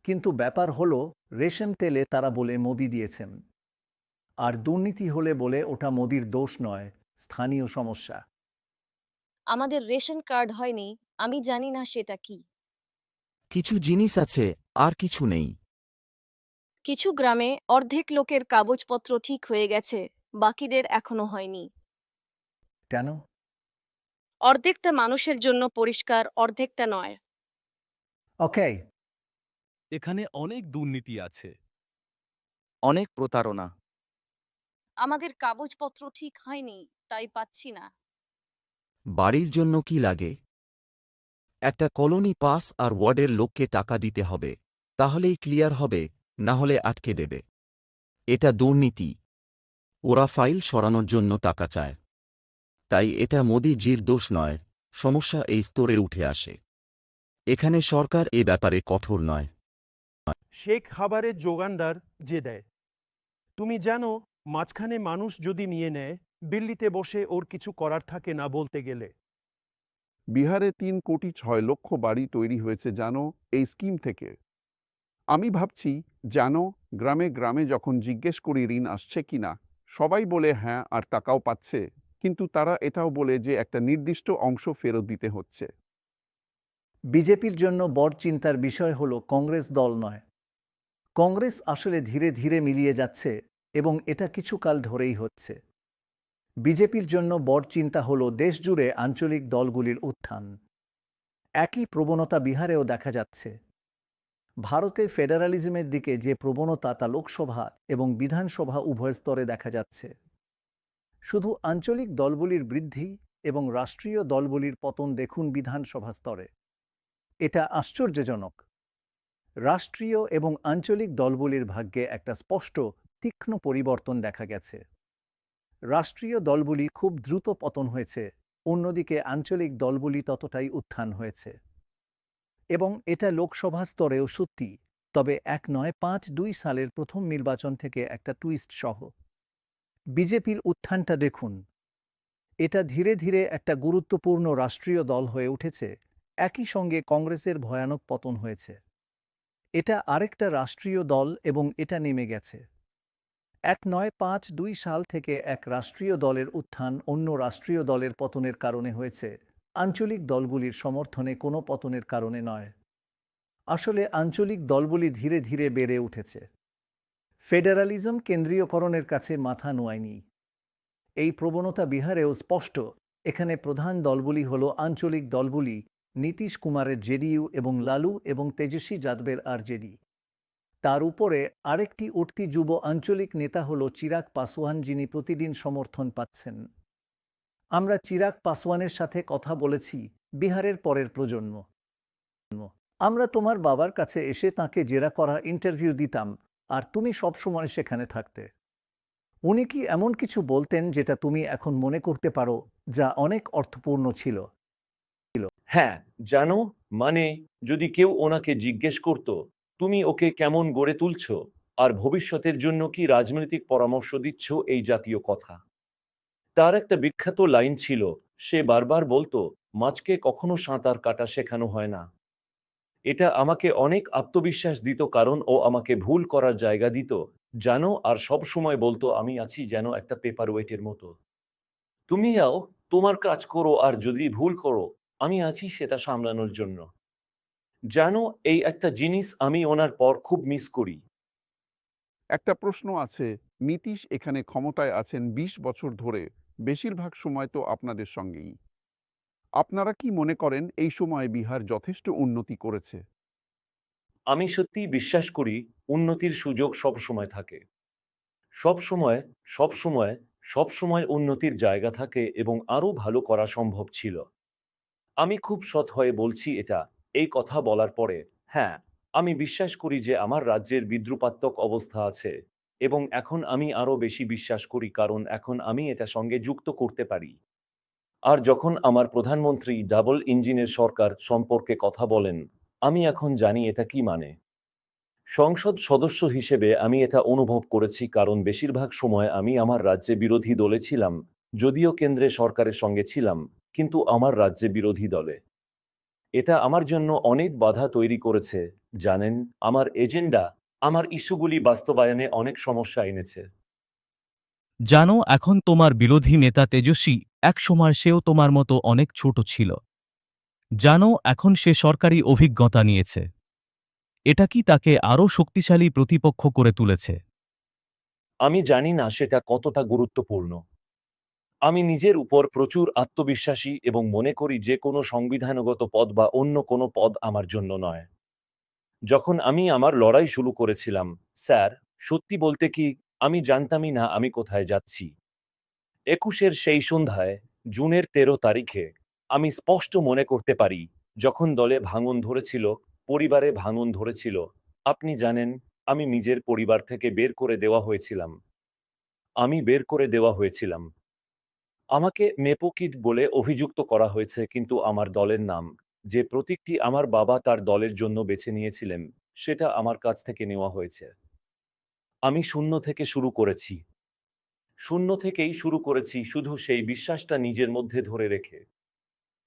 কিন্তু ব্যাপার হলো, রেশন তেলে তারা বলে মোদি দিয়েছেন, আর দুর্নীতি হলে বলে ওটা মোদির দোষ নয়, স্থানীয় সমস্যা। আমাদের রেশন কার্ড হয়নি, আমি জানি না সেটা কি। কিছু জিনিস আছে আর কিছু নেই। কিছু গ্রামে অর্ধেক লোকের কাগজপত্র ঠিক হয়ে গেছে, বাকিদের এখনো হয়নি। কেন? অর্ধেকটা মানুষের জন্য পরিষ্কার, অর্ধেকটা নয়। ওকে। এখানে অনেক দুর্নীতি আছে। অনেক প্রতারণা। আমাদের কাগজপত্র ঠিক হয়নি, তাই পাচ্ছি না। বাড়ির জন্য কি লাগে? একটা কলোনি পাস আর ওয়ার্ডের লোককে টাকা দিতে হবে, তাহলেই ক্লিয়ার হবে, না হলে আটকে দেবে। এটা দুর্নীতি। ওরা ফাইল সরানোর জন্য টাকা চায়। তাই এটা মোদিজির দোষ নয়, সমস্যা এই স্তরে উঠে আসে। এখানে সরকার এ ব্যাপারে কঠোর নয়। সে খাবারের যোগানদার যে দেয়। তুমি জানো, মাঝখানে মানুষ যদি নিয়ে নেয়, দিল্লিতে বসে ওর কিছু করার থাকে না বলতে গেলে। বিহারে 3,06,00,000 বাড়ি তৈরি হয়েছে জানো এই স্কিম থেকে। আমি ভাবছি, জানো, গ্রামে গ্রামে যখন জিজ্ঞেস করি ঋণ আসছে কিনা, সবাই বলে হ্যাঁ আর টাকাও পাচ্ছে, কিন্তু তারা এটাও বলে যে একটা নির্দিষ্ট অংশ ফেরত দিতে হচ্ছে। বিজেপির জন্য বড় চিন্তার বিষয় হলো কংগ্রেস দল নয়। কংগ্রেস আসলে ধীরে ধীরে মিলিয়ে যাচ্ছে, এবং এটা কিছুকাল ধরেই হচ্ছে। বিজেপির জন্য বড় চিন্তা হলো দেশজুড়ে আঞ্চলিক দলগুলির উত্থান। একই প্রবণতা বিহারেও দেখা যাচ্ছে। ভারতে ফেডারালিজমের দিকে যে প্রবণতা, তা লোকসভা এবং বিধানসভা উভয় স্তরে দেখা যাচ্ছে। শুধু আঞ্চলিক দলগুলির বৃদ্ধি এবং রাষ্ট্রীয় দলগুলির পতন দেখুন বিধানসভা স্তরে। এটা আশ্চর্যজনক। রাষ্ট্রীয় এবং আঞ্চলিক দলগুলির ভাগ্যে একটা স্পষ্ট, তীক্ষ্ণ পরিবর্তন দেখা গেছে। রাষ্ট্রীয় দলগুলি খুব দ্রুত পতন হয়েছে, অন্যদিকে আঞ্চলিক দলগুলি ততটাই উত্থান হয়েছে। এবং এটা লোকসভা স্তরেও সত্যি, তবে 1952 সালের প্রথম নির্বাচন থেকে একটা টুইস্ট সহ। বিজেপির উত্থানটা দেখুন। এটা ধীরে ধীরে একটা গুরুত্বপূর্ণ রাষ্ট্রীয় দল হয়ে উঠেছে, একই সঙ্গে কংগ্রেসের ভয়ানক পতন হয়েছে। এটা আরেকটা রাষ্ট্রীয় দল এবং এটা নেমে গেছে। 1952 সাল থেকে এক রাষ্ট্রীয় দলের উত্থান অন্য রাষ্ট্রীয় দলের পতনের কারণে হয়েছে, আঞ্চলিক দলগুলির সমর্থনে কোনো পতনের কারণে নয়। আসলে আঞ্চলিক দলগুলি ধীরে ধীরে বেড়ে উঠেছে। ফেডারালিজম কেন্দ্রীয়করণের কাছে মাথা নোয়ায়নি। এই প্রবণতা বিহারেও স্পষ্ট। এখানে প্রধান দলগুলি হল আঞ্চলিক দলগুলি, নীতিশ কুমারের জেডিইউ এবং লালু এবং তেজস্বী যাদবের আরজেডি। তার উপরে আরেকটি উঠতি যুব আঞ্চলিক নেতা হল চিরাগ পাসওয়ান, যিনি প্রতিদিন সমর্থন পাচ্ছেন। আমরা চিরাগ পাসওয়ানের সাথে কথা বলেছি, বিহারের পরের প্রজন্ম। আমরা তোমার বাবার কাছে এসে তাকে জেরা করা ইন্টারভিউ দিতাম, আর তুমি সবসময় সেখানে থাকতে। উনি কি এমন কিছু বলতেন যেটা তুমি এখন মনে করতে পারো, যা অনেক অর্থপূর্ণ ছিল? হ্যাঁ, জানো, মানে যদি কেউ ওনাকে জিজ্ঞেস করত, তুমি ওকে কেমন গড়ে তুলছ আর ভবিষ্যতের জন্য কি রাজনৈতিক পরামর্শ দিচ্ছ, এই জাতীয় কথা। তার একটা বিখ্যাত লাইন ছিল, সে বারবার বলতো, মাছকে কখনো সাঁতার কাটা শেখানো হয় না। এটা আমাকে অনেক আত্মবিশ্বাস দিত, কারণ ও আমাকে ভুল করার জায়গা দিত, জানো, আর সব সময় বলতো আমি আছি যেন একটা পেপার ওয়েটের মতো। তুমি যাও, তোমার কাজ করো, আর যদি ভুল করো আমি আছি সেটা সামলানোর জন্য। জানো, এই একটা জিনিস আমি ওনার পর খুব মিস করি। একটা প্রশ্ন আছে, নীতিশ এখানে ক্ষমতায় আছেন 20 বছর ধরে, বেশিরভাগ সময় তো আপনাদের সঙ্গেই। আপনারা কি মনে করেন এই সময় বিহার যথেষ্ট উন্নতি করেছে? আমি সত্যিই বিশ্বাস করি উন্নতির সুযোগ সব সময় থাকে। সব সময় উন্নতির জায়গা থাকে এবং আরও ভালো করা সম্ভব ছিল। আমি খুব সৎ হয়ে বলছি এটা। এই কথা বলার পরে, হ্যাঁ, আমি বিশ্বাস করি যে আমার রাজ্যের বিদ্রুপাত্মক অবস্থা আছে এবং এখন আমি আরও বেশি বিশ্বাস করি কারণ এখন আমি এটা সঙ্গে যুক্ত করতে পারি। আর যখন আমার প্রধানমন্ত্রী ডাবল ইঞ্জিনের সরকার সম্পর্কে কথা বলেন, আমি এখন জানি এটা কি মানে। সংসদ সদস্য হিসেবে আমি এটা অনুভব করেছি কারণ বেশিরভাগ সময় আমি আমার রাজ্যে বিরোধী দলে ছিলাম, যদিও কেন্দ্রে সরকারের সঙ্গে ছিলাম, কিন্তু আমার রাজ্যে বিরোধী দলে। এটা আমার জন্য অনেক বাধা তৈরি করেছে, জানেন, আমার এজেন্ডা, আমার ইস্যুগুলি বাস্তবায়নে অনেক সমস্যা এনেছে। জানো এখন তোমার বিরোধী নেতা তেজস্বী, একসময় সেও তোমার মতো অনেক ছোট ছিল। জানো এখন সে সরকারি অভিজ্ঞতা নিয়েছে। এটা কি তাকে আরও শক্তিশালী প্রতিপক্ষ করে তুলেছে? আমি জানি না সেটা কতটা গুরুত্বপূর্ণ। আমি নিজের উপর প্রচুর আত্মবিশ্বাসী এবং মনে করি যে কোনো সংবিধানগত পদ বা অন্য কোনো পদ আমার জন্য নয়। যখন আমি আমার লড়াই শুরু করেছিলাম, স্যার, সত্যি বলতে কি, আমি জানতামই না আমি কোথায় যাচ্ছি। ২১-এর সেই সন্ধ্যায়, জুনের ১৩ তারিখে, আমি স্পষ্ট মনে করতে পারি, যখন দলে ভাঙন ধরেছিল, পরিবারে ভাঙন ধরেছিল, আপনি জানেন, আমি নিজের পরিবার থেকে বের করে দেওয়া হয়েছিলাম। আমাকে নেপোকিট বলে অভিযুক্ত করা হয়েছে কিন্তু আমার দলের নাম, যে প্রতীকটি আমার বাবা তার দলের জন্য বেছে নিয়েছিলেন, সেটা আমার কাছ থেকে নেওয়া হয়েছে। আমি শূন্য থেকেই শুরু করেছি শুধু সেই বিশ্বাসটা নিজের মধ্যে ধরে রেখে।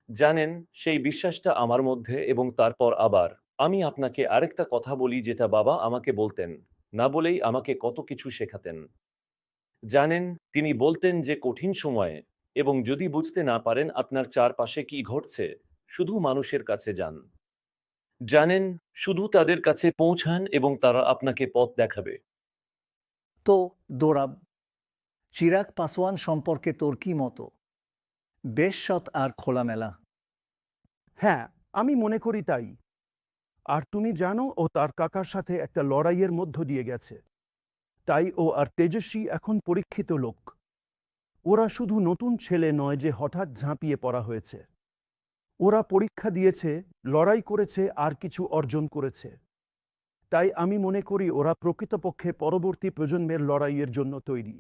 জানেন, সেই বিশ্বাসটা আমার মধ্যে এবং তারপর আবার, আমি আপনাকে আরেকটা কথা বলি যেটা বাবা আমাকে বলতেন, না বলেই আমাকে কত কিছু শেখাতেন। জানেন, তিনি বলতেন যে কঠিন সময়ে, এবং যদি বুঝতে না পারেন আপনার চারপাশে কি ঘটছে, শুধু মানুষের কাছে যান। জানেন, শুধু তাদের কাছে পৌঁছান এবং তারা আপনাকে পথ দেখাবে। তো দোরাব, চিরাগ পাসওয়ান সম্পর্কে তোর কি মত? বেশ সৎ আর খোলামেলা। হ্যাঁ, আমি মনে করি তাই। আর তুমি জানো ও তার কাকার সাথে একটা লড়াইয়ের মধ্য দিয়ে গেছে। তাই ও আর তেজস্বী এখন পরীক্ষিত লোক। ওরা শুধু নতুন ছেলে নয় যে হঠাৎ ঝাঁপিয়ে পড়া হয়েছে। ওরা পরীক্ষা দিয়েছে, লড়াই করেছে আর কিছু অর্জন করেছে। তাই আমি মনে করি ওরা প্রকৃতপক্ষে পরবর্তী প্রজন্মের লড়াইয়ের জন্য তৈরি।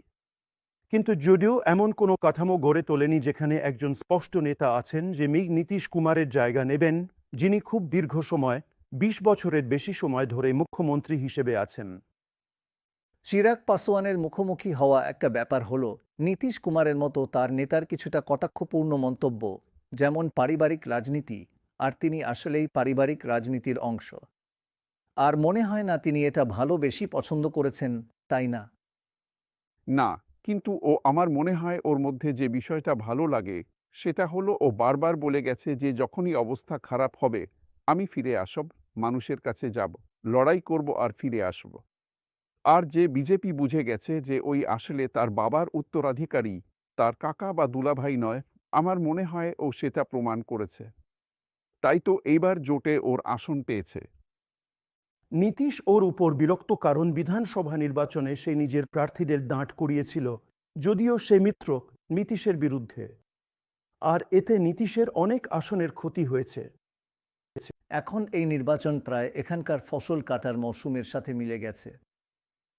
কিন্তু যদিও এমন কোনো কাঠামো গড়ে তোলেনি যেখানে একজন স্পষ্ট নেতা আছেন যে নীতীশ কুমারের জায়গা নেবেন, যিনি খুব দীর্ঘ সময়, ২০ বছরের বেশি সময় ধরে মুখ্যমন্ত্রী হিসেবে আছেন। চিরাগ পাসওয়ানের মুখোমুখি হওয়া একটা ব্যাপার হলো নীতিশ কুমারের মতো তার নেতার কিছুটা কটাক্ষপূর্ণ মন্তব্য, যেমন পারিবারিক রাজনীতি, আর তিনি আসলেই পারিবারিক রাজনীতির অংশ। আর মনে হয় না তিনি এটা ভালো বেশি পছন্দ করেছেন, তাই না? না, কিন্তু আমার মনে হয় ওর মধ্যে যে বিষয়টা ভালো লাগে সেটা হলো ও বারবার বলে গেছে যে যখনই অবস্থা খারাপ হবে, আমি ফিরে আসব, মানুষের কাছে যাব, লড়াই করব আর ফিরে আসব। আর যে বিজেপি বুঝে গেছে যে ওই আসলে তার বাবার উত্তরাধিকারী, তার কাকা বা দুলাভাই নয়, আমার মনে হয় ও সেটা প্রমাণ করেছে। তাই তো এইবার জোটে ওর আসন পেয়েছে। নীতীশ ওর উপর বিরক্ত কারণ বিধানসভা নির্বাচনে সে নিজের প্রার্থীদের দাঁড় করিয়েছিল, যদিও সে মিত্র নীতীশের বিরুদ্ধে। আর এতে নীতীশের অনেক আসনের ক্ষতি হয়েছে। এখন এই নির্বাচন প্রায় এখানকার ফসল কাটার মৌসুমের সাথে মিলে গেছে।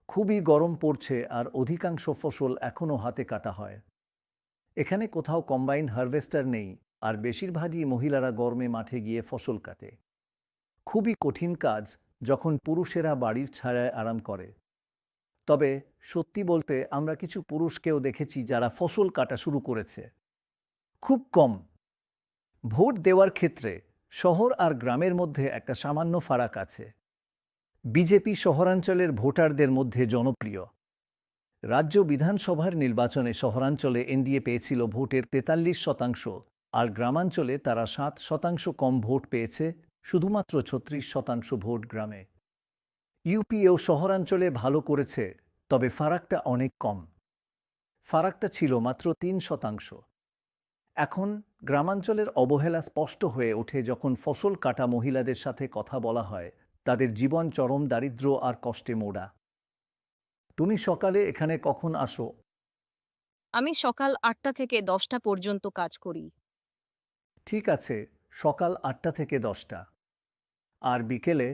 খুবই গরম পড়ছে আর অধিকাংশ ফসল এখনও হাতে কাটা হয়। এখানে কোথাও কম্বাইন হারভেস্টার নেই, আর বেশিরভাগই মহিলারা গরমে মাঠে গিয়ে ফসল কাটে। খুবই কঠিন কাজ যখন পুরুষেরা বাড়ির ছায়ায় আরাম করে। তবে সত্যি বলতে আমরা কিছু পুরুষকেও দেখেছি যারা ফসল কাটা শুরু করেছে। খুব কম। ভোট দেওয়ার ক্ষেত্রে শহর আর গ্রামের মধ্যে একটা সামান্য ফারাক আছে। বিজেপি শহরাঞ্চলের ভোটারদের মধ্যে জনপ্রিয়। রাজ্য বিধানসভার নির্বাচনে শহরাঞ্চলে এনডিএ পেয়েছিল ভোটের ৪৩%, আর গ্রামাঞ্চলে তারা ৭% কম ভোট পেয়েছে, শুধুমাত্র ৩৬% ভোট গ্রামে। ইউপিএও শহরাঞ্চলে ভালো করেছে, তবে ফারাকটা অনেক কম। ফারাকটা ছিল মাত্র ৩%। এখন গ্রামাঞ্চলের অবহেলা স্পষ্ট হয়ে ওঠে যখন ফসল কাটা মহিলাদের সাথে কথা বলা হয়, তাদের জীবন চরম দারিদ্র্য আর কষ্টে মোড়া। তুমি সকালে এখানে কখন আসো? আমি সকাল ৮টা থেকে ১০টা পর্যন্ত কাজ করি। ঠিক আছে, সকাল ৮টা থেকে 10টা। আর বিকেলে?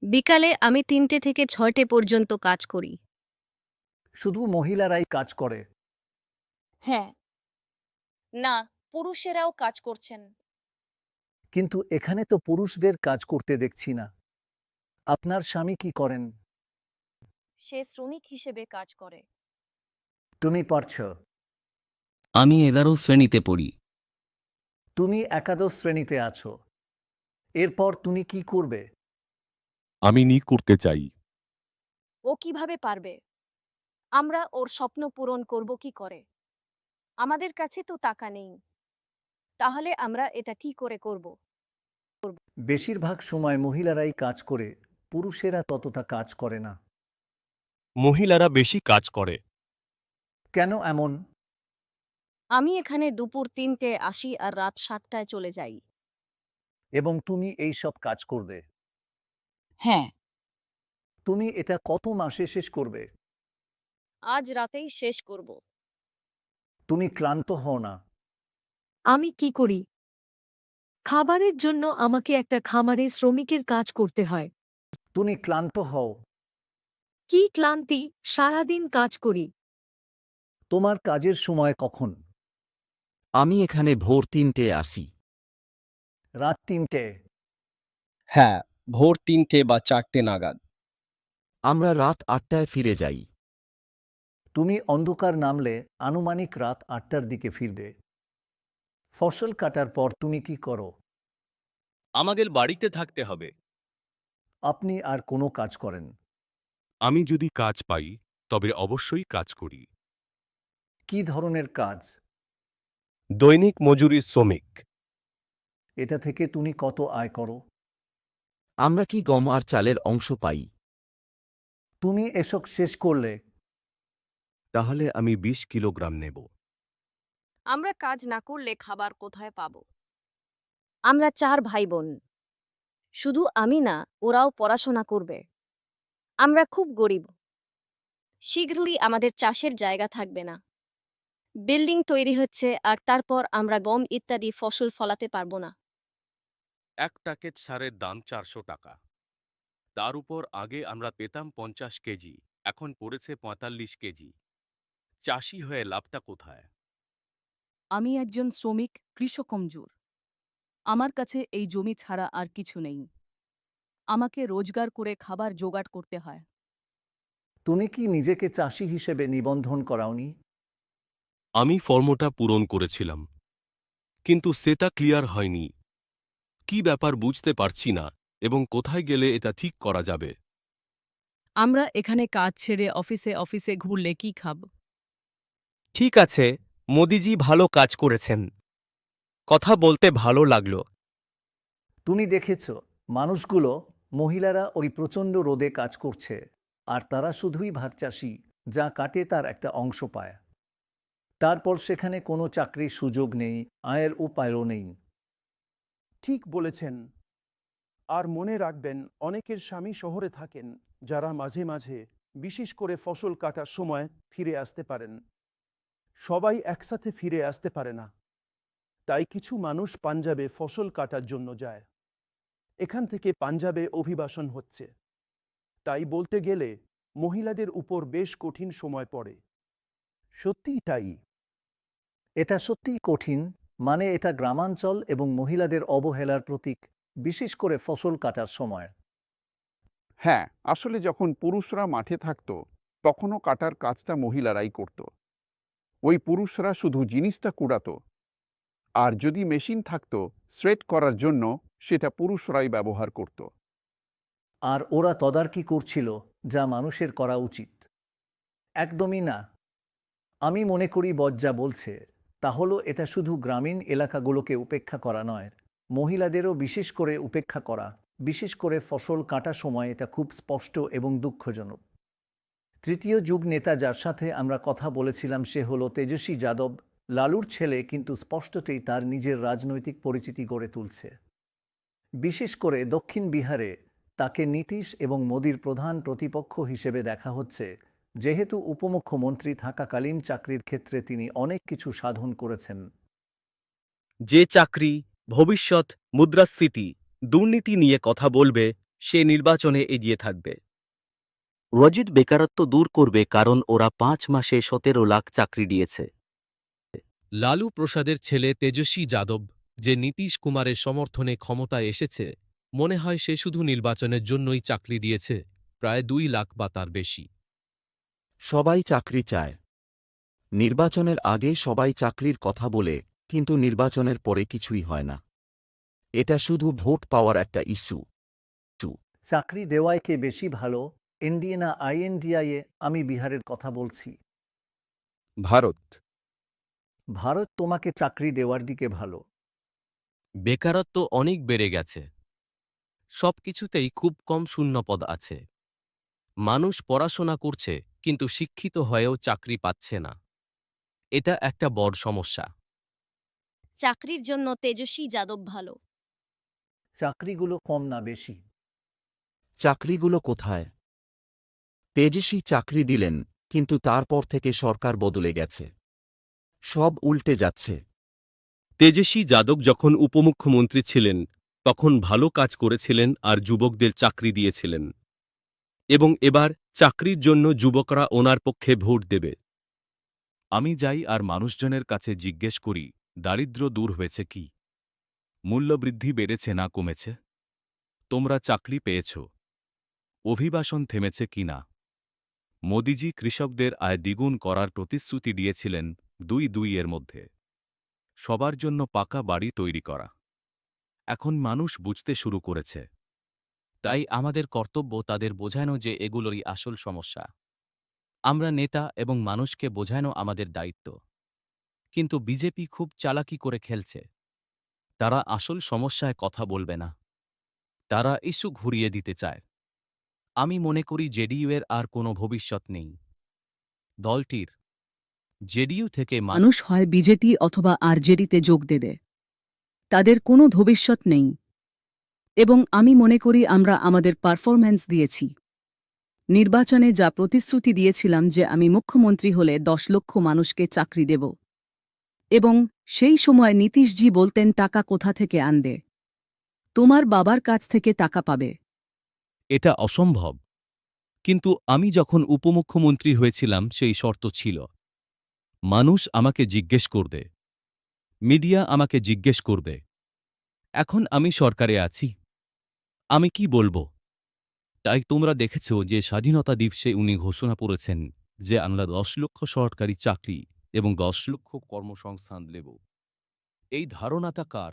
বিকালে আমি ৩টে থেকে ৬টে পর্যন্ত কাজ করি। শুধু মহিলারাই কাজ করে? হ্যাঁ। না, পুরুষেরাও কাজ করছেন। কিন্তু এখানে তো পুরুষদের কাজ করতে দেখছি না। আপনার স্বামী কি করেন? সে শ্রমিক হিসেবে কাজ করে। তুমি পারছ? আমি ১১ শ্রেণীতে পড়ি। তুমি একাদশ শ্রেণীতে আছো। এরপর তুমি কি করবে? আমি করতে চাই। ও কিভাবে পারবে? আমরা ওর স্বপ্ন পূরণ করব কি করে? আমাদের কাছে তো টাকা নেই। তাহলে আমরা এটা কি করে করব? বেশিরভাগ সময় মহিলারাই কাজ করে, পুরুষেরা ততটা কাজ করে না। মহিলারা বেশি কাজ করে। কেন এমন? আমি এখানে দুপুর ৩টে আসি আর রাত ৭টায় চলে যাই। এবং তুমি এই সব কাজ করবে? হ্যাঁ। তুমি এটা কত মাসে শেষ করবে? আজ রাতেই শেষ করব। তুমি ক্লান্ত হও না? আমি কি করি? খাবারের জন্য আমাকে একটা খামারে শ্রমিকের কাজ করতে হয়। তুমি ক্লান্ত হও? কি ক্লান্তি, সারাদিন কাজ করি। তোমার কাজের সময় কখন? আমি এখানে ভোর ৩টে আসি। রাত ৩টে? হ্যাঁ, ভোর ৩টে বা ৪টে নাগাদ। আমরা রাত ৮টায় ফিরে যাই। তুমি অন্ধকার নামলে আনুমানিক রাত ৮টার দিকে ফিরবে। ফসল কাটার পর তুমি কি করো? আমাদের বাড়িতে থাকতে হবে। আপনি আর কোনো কাজ করেন? আমি যদি কাজ পাই তবে অবশ্যই কাজ করি। কি ধরনের কাজ? দৈনিক মজুরি শ্রমিক। এটা থেকে তুমি কত আয় করো? আমরা কি গম আর চালের অংশ পাই? তুমি এসব শেষ করলে? তাহলে আমি ২০ কিলোগ্রাম নেব। আমরা কাজ না করলে খাবার কোথায় পাব? আমরা ৪ ভাই বোন। শুধু আমি না, ওরাও পড়াশোনা করবে। আমরা খুব গরিব। শীঘ্রই আমাদের চাষের জায়গা থাকবে না। বিল্ডিং তৈরি হচ্ছে আর তারপর আমরা গম ইত্যাদি ফসল ফলাতে পারবো না। এক প্যাকেট সারের দাম ৪০০ টাকা। তার উপর আগে আমরা পেতাম ৫০ কেজি, এখন পড়েছে ৪৫ কেজি। চাষি হয়ে লাভটা কোথায়? আমি একজন শ্রমিক, কৃষক কমজোর। আমার কাছে এই জমি ছাড়া আর কিছু নেই। আমাকে রোজগার করে খাবার জোগাড় করতে হয়। তুমি কি নিজেকে চাষি হিসেবে নিবন্ধন করাওনি? আমি ফর্মটা পূরণ করেছিলাম, কিন্তু সেটা ক্লিয়ার হয়নি। কি ব্যাপার বুঝতে পারছি না এবং কোথায় গেলে এটা ঠিক করা যাবে। আমরা এখানে কাজ ছেড়ে অফিসে অফিসে ঘুরলে কি খাব? ঠিক আছে, মোদিজি ভালো কাজ করেছেন। কথা বলতে ভালো লাগলো। তুমি দেখেছ মানুষগুলো, মহিলারা ওই প্রচণ্ড রোদে কাজ করছে, আর তারা শুধুই ভাত চাষি, যা কাটে তার একটা অংশ পায়। তারপর সেখানে কোনো চাকরির সুযোগ নেই, আয়ের উপায়ও নেই। ঠিক বলেছেন। আর মনে রাখবেন, অনেকের স্বামী শহরে থাকেন, যারা মাঝে মাঝে, বিশেষ করে ফসল কাটার সময়, ফিরে আসতে পারেন। সবাই একসাথে ফিরে আসতে পারে না। তাই কিছু মানুষ পাঞ্জাবে ফসল কাটার জন্য যায়। এখান থেকে পাঞ্জাবে অভিবাসন হচ্ছে। তাই বলতে গেলে মহিলাদের উপর বেশ কঠিন সময় পড়ে। সত্যিই তাই। এটা সত্যিই কঠিন, মানে এটা গ্রামাঞ্চল এবং মহিলাদের অবহেলার প্রতীক, বিশেষ করে ফসল কাটার সময়। হ্যাঁ, আসলে যখন পুরুষরা মাঠে থাকত, তখনও কাটার কাজটা মহিলারাই করত। ওই পুরুষরা শুধু জিনিসটা কুড়াত, আর যদি মেশিন থাকত শ্রেড করার জন্য, সেটা পুরুষরাই ব্যবহার করত। আর ওরা তদারকি করছিল, যা মানুষের করা উচিত। একদমই না। আমি মনে করি বজ্জা বলছে, তা হলো এটা শুধু গ্রামীণ এলাকাগুলোকে উপেক্ষা করা নয়, মহিলাদেরও বিশেষ করে উপেক্ষা করা, বিশেষ করে ফসল কাটার সময় এটা খুব স্পষ্ট এবং দুঃখজনক। তৃতীয় যুগ নেতা যার সাথে আমরা কথা বলেছিলাম সে হলো তেজস্বী যাদব, লালুর ছেলে, কিন্তু স্পষ্টতই তার নিজের রাজনৈতিক পরিচিতি গড়ে তুলছে। বিশেষ করে দক্ষিণ বিহারে তাকে নীতিশ এবং মোদির প্রধান প্রতিপক্ষ হিসেবে দেখা হচ্ছে, যেহেতু উপমুখ্যমন্ত্রী থাকাকালীন চাকরির ক্ষেত্রে তিনি অনেক কিছু সাধন করেছেন। যে চাকরি, ভবিষ্যৎ, মুদ্রাস্ফীতি, দুর্নীতি নিয়ে কথা বলবে, সে নির্বাচনে এগিয়ে থাকবে। ওয়াজিদ বেকারত্ব দূর করবে, কারণ ওরা 5 মাসে 17 লাখ চাকরি দিয়েছে। লালু প্রসাদের ছেলে তেজস্বী যাদব, যে নীতিশ কুমারের সমর্থনে ক্ষমতায় এসেছে, মনে হয় সে শুধু নির্বাচনের জন্যই চাকরি দিয়েছে, প্রায় 2 লাখ বা তার বেশি। সবাই চাকরি চায়। নির্বাচনের আগে সবাই চাকরির কথা বলে, কিন্তু নির্বাচনের পরে কিছুই হয় না। এটা শুধু ভোট পাওয়ার একটা ইস্যু। চাকরি দেওয়ায় কে বেশি ভালো, এনডিএ না আইএনডিআইএ? আমি বিহারের কথা বলছি। ভারত। ভারত তোমাকে চাকরি দেওয়ার দিকে ভালো। বেকারত্ব অনেক বেড়ে গেছে। সবকিছুতেই খুব কম শূন্যপদ আছে। মানুষ পড়াশোনা করছে, কিন্তু শিক্ষিত হয়েও চাকরি পাচ্ছে না। এটা একটা বড় সমস্যা। চাকরির জন্য তেজস্বী যাদব ভালো। চাকরিগুলো কম না বেশি? চাকরিগুলো কোথায়? তেজস্বী চাকরি দিলেন, কিন্তু তারপর থেকে সরকার বদলে গেছে। সব উল্টে যাচ্ছে। তেজস্বী যাদব যখন উপমুখ্যমন্ত্রী ছিলেন, তখন ভালো কাজ করেছিলেন আর যুবকদের চাকরি দিয়েছিলেন। এবং এবার চাকরির জন্য যুবকরা ওনার পক্ষে ভোট দেবে। আমি যাই আর মানুষজনের কাছে জিজ্ঞেস করি, দারিদ্র্য দূর হয়েছে কি? মূল্যবৃদ্ধি বেড়েছে না কমেছে? তোমরা চাকরি পেয়েছ? অভিবাসন থেমেছে কি না? মোদিজি কৃষকদের আয় দ্বিগুণ করার প্রতিশ্রুতি দিয়েছিলেন 2-2 এর মধ্যে। সবার জন্য পাকা বাড়ি তৈরি করা। এখন মানুষ বুঝতে শুরু করেছে। তাই আমাদের কর্তব্য তাদের বোঝানো যে এগুলোরই আসল সমস্যা। আমরা নেতা এবং মানুষকে বোঝানো আমাদের দায়িত্ব। কিন্তু বিজেপি খুব চালাকি করে খেলছে। তারা আসল সমস্যায় কথা বলবে না। তারা ইস্যু ঘুরিয়ে দিতে চায়। আমি মনে করি জেডিইউ এর আর কোনো ভবিষ্যৎ নেই। দলটির জেডিইউ থেকে মানুষ হয় বিজেপি অথবা আরজেডিতে যোগ দেবে। তাদের কোনো ভবিষ্যৎ নেই। এবং আমি মনে করি আমরা আমাদের পারফরম্যান্স দিয়েছি। নির্বাচনে যা প্রতিশ্রুতি দিয়েছিলাম যে আমি মুখ্যমন্ত্রী হলে 10 লক্ষ মানুষকে চাকরি দেব। এবং সেই সময় নীতিশজি বলতেন টাকা কোথা থেকে আনবে? তোমার বাবার কাছ থেকে টাকা পাবে। এটা অসম্ভব। কিন্তু আমি যখন উপমুখ্যমন্ত্রী হয়েছিলাম, সেই শর্ত ছিল। মানুষ আমাকে জিজ্ঞেস করবে, মিডিয়া আমাকে জিজ্ঞেস করবে। এখন আমি সরকারে আছি, আমি কি বলবো? তাই তোমরা দেখেছ যে স্বাধীনতা দিবসে উনি ঘোষণা করেছেন যে আমরা 10 লক্ষ সরকারি চাকরি এবং 10 লক্ষ কর্মসংস্থান দেব। এই ধারণাটা কার?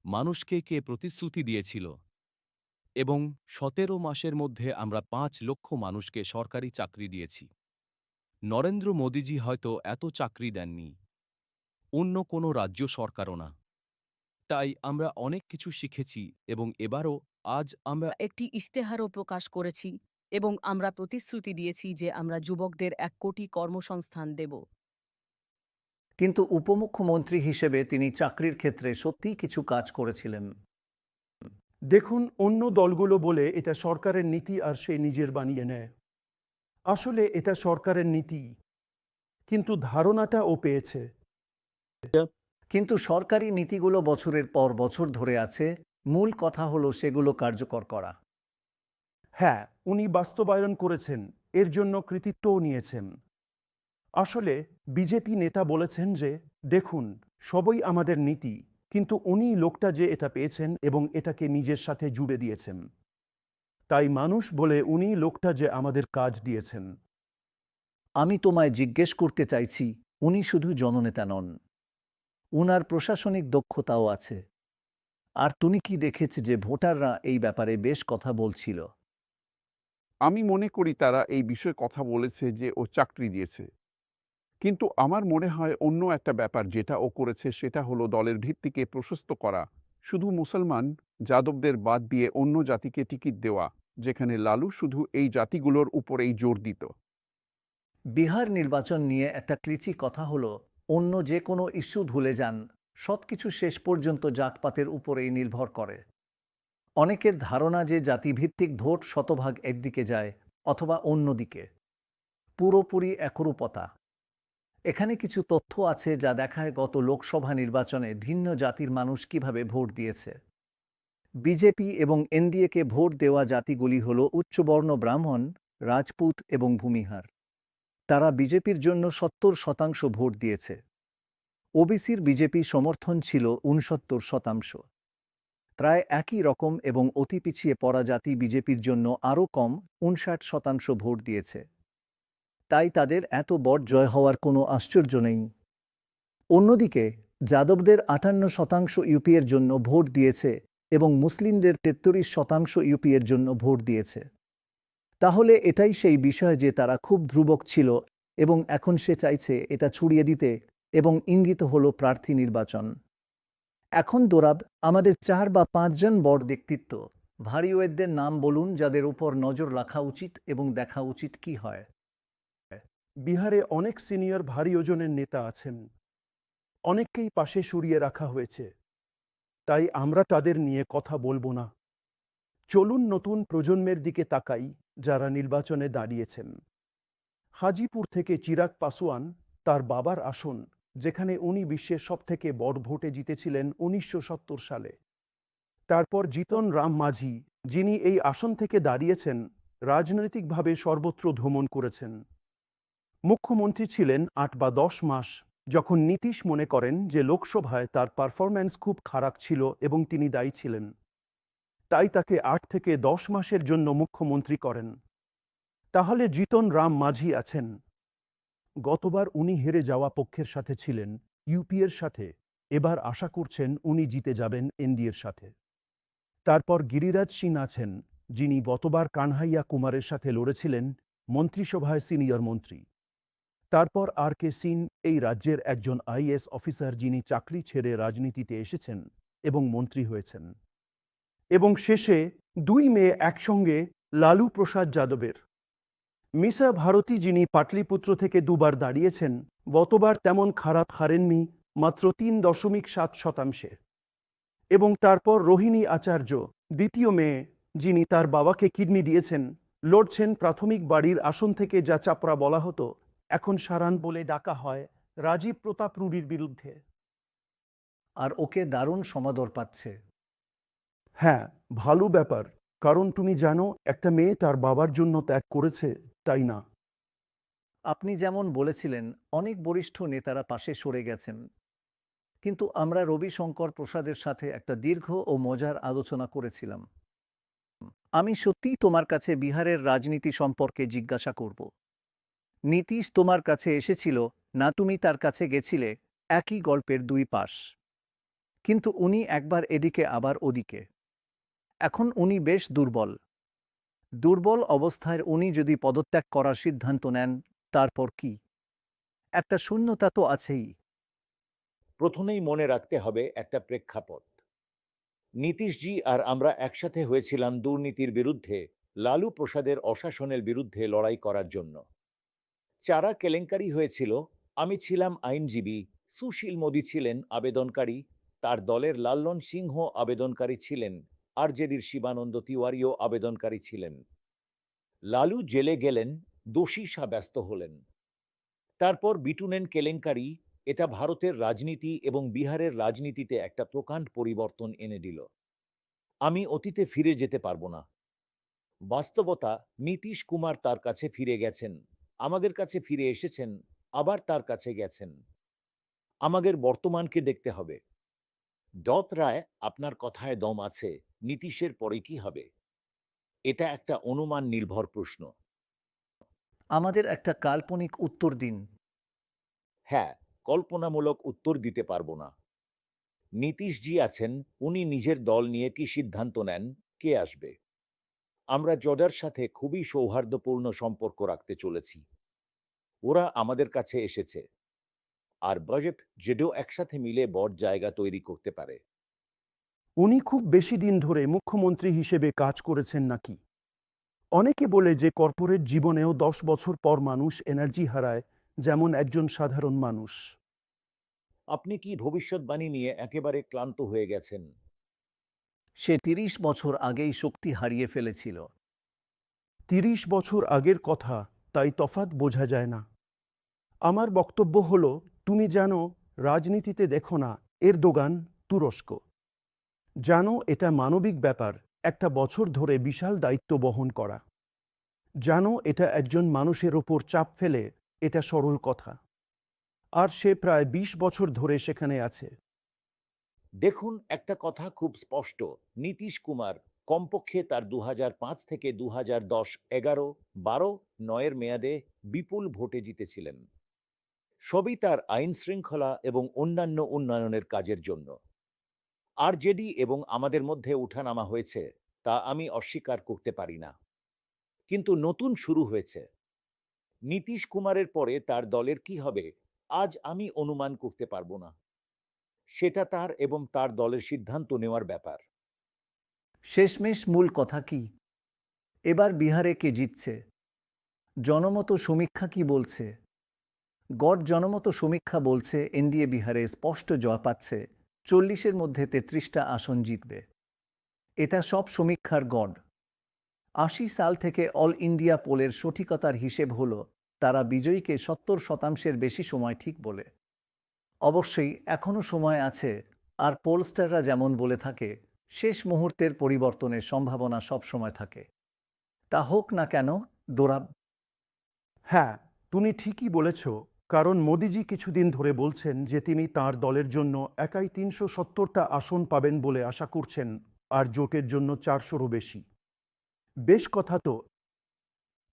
মানুষকে কে প্রতিশ্রুতি দিয়েছিল? এবং 17 মাসের মধ্যে আমরা 5 লক্ষ মানুষকে সরকারি চাকরি দিয়েছি। নরেন্দ্র মোদিজি হয়তো এত চাকরি দেননি, অন্য কোনো রাজ্য সরকারও না। তাই আমরা অনেক কিছু শিখেছি এবং এবারও আজ আমরা একটি ইশতেহারও প্রকাশ করেছি এবং আমরা প্রতিশ্রুতি দিয়েছি যে আমরা যুবকদের 1 কোটি কর্মসংস্থান দেব। কিন্তু উপমুখ্যমন্ত্রী হিসেবে তিনি চাকরির ক্ষেত্রে সত্যিই কিছু কাজ করেছিলেন। দেখুন, অন্য দলগুলো বলে এটা সরকারের নীতি আর সে নিজের বানিয়ে নেয়। আসলে এটা সরকারের নীতি, কিন্তু ধারণাটা ও পেয়েছে। কিন্তু সরকারি নীতিগুলো বছরের পর বছর ধরে আছে, মূল কথা হলো সেগুলো কার্যকর করা। হ্যাঁ, উনি বাস্তবায়ন করেছেন, এর জন্য কৃতিত্বও নিয়েছেন। আসলে বিজেপি নেতা বলেছেন যে দেখুন, সবই আমাদের নীতি, কিন্তু উনি লোকটা যে এটা পেয়েছেন এবং এটাকে নিজের সাথে জুড়ে দিয়েছেন। তাই মানুষ বলে উনি লোকটা যে আমাদের কাজ দিয়েছেন। আমি তোমায় জিজ্ঞেস করতে চাইছি, উনি শুধু জননেতা নন, উনার প্রশাসনিক দক্ষতাও আছে। আর তুমি কি দেখেছ যে ভোটাররা এই ব্যাপারে বেশ কথা বলছিল? আমি মনে করি তারা এই বিষয়ে কথা বলেছে যে ও চাকরি দিয়েছে। কিন্তু আমার মনে হয় অন্য একটা ব্যাপার যেটা ও করেছে সেটা হলো দলের ভিত্তিকে প্রশস্ত করা। শুধু মুসলমান যাদবদের বাদ দিয়ে অন্য জাতিকে টিকিট দেওয়া, যেখানে লালু শুধু এই জাতিগুলোর উপরেই জোর দিত। বিহার নির্বাচন নিয়ে একটা ক্লিচি কথা হলো, অন্য যে কোনো ইস্যু ভুলে যান, সবকিছু শেষ পর্যন্ত জাতপাতের উপরেই নির্ভর করে। অনেকের ধারণা যে জাতিভিত্তিক ভোট শতভাগ একদিকে যায় অথবা অন্যদিকে, পুরোপুরি একরূপতা। এখানে কিছু তথ্য আছে যা দেখায় গত লোকসভা নির্বাচনে ভিন্ন জাতির মানুষ কিভাবে ভোট দিয়েছে। বিজেপি এবং এনডিএকে ভোট দেওয়া জাতিগুলি হল উচ্চবর্ণ ব্রাহ্মণ, রাজপুত এবং ভূমিহার। তারা বিজেপির জন্য 70% ভোট দিয়েছে। ওবিসির বিজেপি সমর্থন ছিল 69%। প্রায় একই রকম এবং অতি পিছিয়ে পড়া জাতি বিজেপির জন্য আরও কম 59% ভোট দিয়েছে। তাই তাদের এত বড় জয় হওয়ার কোনো আশ্চর্য নেই। অন্যদিকে যাদবদের 58% ইউপিএর জন্য ভোট দিয়েছে এবং মুসলিমদের 43% ইউপিএর জন্য ভোট দিয়েছে। তাহলে এটাই সেই বিষয় যে তারা খুব ধ্রুবক ছিল এবং এখন সে চাইছে এটা ছড়িয়ে দিতে এবং ইঙ্গিত হলো প্রার্থী নির্বাচন। এখন দোরাব, আমাদের 4 বা 5 জন বড় ব্যক্তিত্ব ভারীওয়েদদের নাম বলুন যাদের উপর নজর রাখা উচিত এবং দেখা উচিত কি হয়। বিহারে অনেক সিনিয়র ভারী ওজনের নেতা আছেন। অনেককেই পাশে সরিয়ে রাখা হয়েছে, তাই আমরা তাদের নিয়ে কথা বলবো না। চলুন নতুন প্রজন্মের দিকে তাকাই যারা নির্বাচনে দাঁড়িয়েছেন। হাজিপুর থেকে চিরাগ পাসোয়ান, তার বাবার আসন, যেখানে উনি বিশ্বের সবথেকে বড় ভোটে জিতেছিলেন 1970 সালে। তারপর জিতন রাম মাঝি, যিনি এই আসন থেকে দাঁড়িয়েছেন, রাজনৈতিকভাবে সর্বত্র ভ্রমণ করেছেন। মুখ্যমন্ত্রী ছিলেন 8 বা 10 মাস, যখন নীতিশ মনে করেন যে লোকসভায় তার পারফরম্যান্স খুব খারাপ ছিল এবং তিনি দায়ী ছিলেন। তাই তাকে 8 থেকে 10 মাসের জন্য মুখ্যমন্ত্রী করেন। তাহলে জিতন রাম মাঝি আছেন। গতবার উনি হেরে যাওয়া পক্ষের সাথে ছিলেন, ইউপিএর সাথে। এবার আশা করছেন উনি জিতে যাবেন এনডিএর সাথে। তারপর গিরিরাজ সিং আছেন, যিনি গতবার কানহাইয়া কুমারের সাথে লড়েছিলেন, মন্ত্রিসভায় সিনিয়র মন্ত্রী। তারপর আর কে সিং, এই রাজ্যের একজন আইএএস অফিসার যিনি চাকরি ছেড়ে রাজনীতিতে এসেছেন এবং মন্ত্রী হয়েছেন। এবং শেষে 2 মেয়ে একসঙ্গে লালু প্রসাদ যাদবের। মিসা ভারতী, যিনি পাটলিপুত্র থেকে 2 বার দাঁড়িয়েছেন, গতবার তেমন খারাপ হারেননি, মাত্র 3.7%। এবং তারপর রোহিণী আচার্য, দ্বিতীয় মেয়ে, যিনি তার বাবাকে কিডনি দিয়েছেন, লড়ছেন প্রাথমিক বাড়ির আসন থেকে, যা চাপড়া বলা হতো, এখন সারান বলে ডাকা হয়, রাজীব প্রতাপ রুডির বিরুদ্ধে। আর ওকে দারুণ সমাদর পাচ্ছে। হ্যাঁ, ভালো ব্যাপার, কারণ তুমি জানো একটা মেয়ে তার বাবার জন্য ত্যাগ করেছে, তাই না? আপনি যেমন বলেছিলেন, অনেক বরিষ্ঠ নেতারা পাশে সরে গেছেন, কিন্তু আমরা রবিশঙ্কর প্রসাদের সাথে একটা দীর্ঘ ও মজার আলোচনা করেছিলাম। আমি সত্যিই তোমার কাছে বিহারের রাজনীতি সম্পর্কে জিজ্ঞাসা করব। নীতিশ তোমার কাছে এসেছিল না, তুমি তার কাছে গেছিলে, একই গল্পের 2 পাশ। কিন্তু উনি একবার এদিকে আবার ওদিকে। এখন উনি বেশ দুর্বল। দুর্বল অবস্থায় উনি যদি পদত্যাগ করার সিদ্ধান্ত নেন, তারপর কি? একটা শূন্যতা তো আছেই। প্রথমেই মনে রাখতে হবে একটা প্রেক্ষাপট। নীতিশজি আর আমরা একসাথে হয়েছিলাম দুর্নীতির বিরুদ্ধে, লালু প্রসাদের অশাসনের বিরুদ্ধে লড়াই করার জন্য। চারা কেলেঙ্কারি হয়েছিল, আমি ছিলাম আইনজীবী, সুশীল মোদী ছিলেন আবেদনকারী, তার দলের লাল্লন সিংহ আবেদনকারী ছিলেন, আরজেডির শিবানন্দ তিওয়ারিও আবেদনকারী ছিলেন। লালু জেলে গেলেন, দোষী সাব্যস্ত হলেন। তারপর বিটুনেন কেলেঙ্কারি, এটা ভারতের রাজনীতি এবং বিহারের রাজনীতিতে একটা প্রকাণ্ড পরিবর্তন এনে দিল। আমি অতীতে ফিরে যেতে পারবো না। বাস্তবতা, নীতিশ কুমার তার কাছে ফিরে গেছেন, আমাদের কাছে ফিরে এসেছেন, আবার তার কাছে গেছেন। আমাদের বর্তমানকে দেখতে হবে। দত্ত রায়, আপনার কথায় দম আছে, নীতিশের পরে কি হবে? এটা একটা অনুমান নির্ভর প্রশ্ন। আমাদের একটা কাল্পনিক উত্তর দিন। হ্যাঁ, কল্পনামূলক উত্তর দিতে পারবো না। নীতিশজি আছেন, উনি নিজের দল নিয়ে কি সিদ্ধান্ত নেন, কে আসবে। আমরা জোডার সাথে খুবই সৌহার্দ্যপূর্ণ সম্পর্ক রাখতে চলেছি। ওরা আমাদের কাছে এসেছে। আর বাজেট জেডও একসাথে মিলে বড় জায়গা তৈরি করতে পারে। উনি খুব বেশি দিন ধরে মুখ্যমন্ত্রী হিসেবে কাজ করেছেন নাকি? অনেকে বলে যে কর্পোরেট জীবনেও 10 বছর পর মানুষ এনার্জি হারায়, যেমন একজন সাধারণ মানুষ। আপনি কি ভবিষ্যৎবাণী নিয়ে একেবারে ক্লান্ত হয়ে গেছেন? সে ৩০ বছর আগেই শক্তি হারিয়ে ফেলেছিল। ৩০ বছর আগের কথা, তাই তফাৎ বোঝা যায় না। আমার বক্তব্য হলো, তুমি জানো রাজনীতিতে দেখো না এরদোগান, তুরস্ক। জানো এটা মানবিক ব্যাপার, একটা বছর ধরে বিশাল দায়িত্ব বহন করা। জানো এটা একজন মানুষের ওপর চাপ ফেলে, এটা সরল কথা। আর সে প্রায় ২০ বছর ধরে সেখানে আছে। দেখুন, একটা কথা খুব স্পষ্ট, নীতিশ কুমার কমপক্ষে তার ২০০৫ থেকে ২০১০, ১১, ১২, ৯-এর মেয়াদে বিপুল ভোটে জিতেছিলেন। সবই তার আইন শৃঙ্খলা এবং অন্যান্য উন্নয়নের কাজের জন্য। আরজেডি এবং আমাদের মধ্যে উঠানামা হয়েছে, তা আমি অস্বীকার করতে পারি না। কিন্তু নতুন শুরু হয়েছে। নীতিশ কুমারের পরে তার দলের কি হবে আজ আমি অনুমান করতে পারবো না। সেটা তার এবং তার দলের সিদ্ধান্ত নেওয়ার ব্যাপার। শেষমেশ মূল কথা কি? এবার বিহারে কে জিতছে? জনমত সমীক্ষা কি বলছে? গড় জনমত সমীক্ষা বলছে এনডিএ বিহারে স্পষ্ট জয় পাচ্ছে, ৪০-এর মধ্যে ৩৩টা আসন জিতবে। এটা সব সমীক্ষার গড়। ৮০ সাল থেকে অল ইন্ডিয়া পোলের সঠিকতার হিসেব হল তারা বিজয়ীকে ৭০% বেশি সময় ঠিক বলে। অবশ্যই এখনও সময় আছে, আর পোলস্টাররা যেমন বলে থাকে, শেষ মুহূর্তের পরিবর্তনের সম্ভাবনা সবসময় থাকে। তা হোক না কেন, দোরাব। হ্যাঁ, তুমি ঠিকই বলেছ, কারণ মোদিজি কিছুদিন ধরে বলছেন যে তিনি তার দলের জন্য একাই ৩৭০টা আসন পাবেন বলে আশা করছেন, আর জোটের জন্য ৪০০রও বেশি। বেশ কথা তো।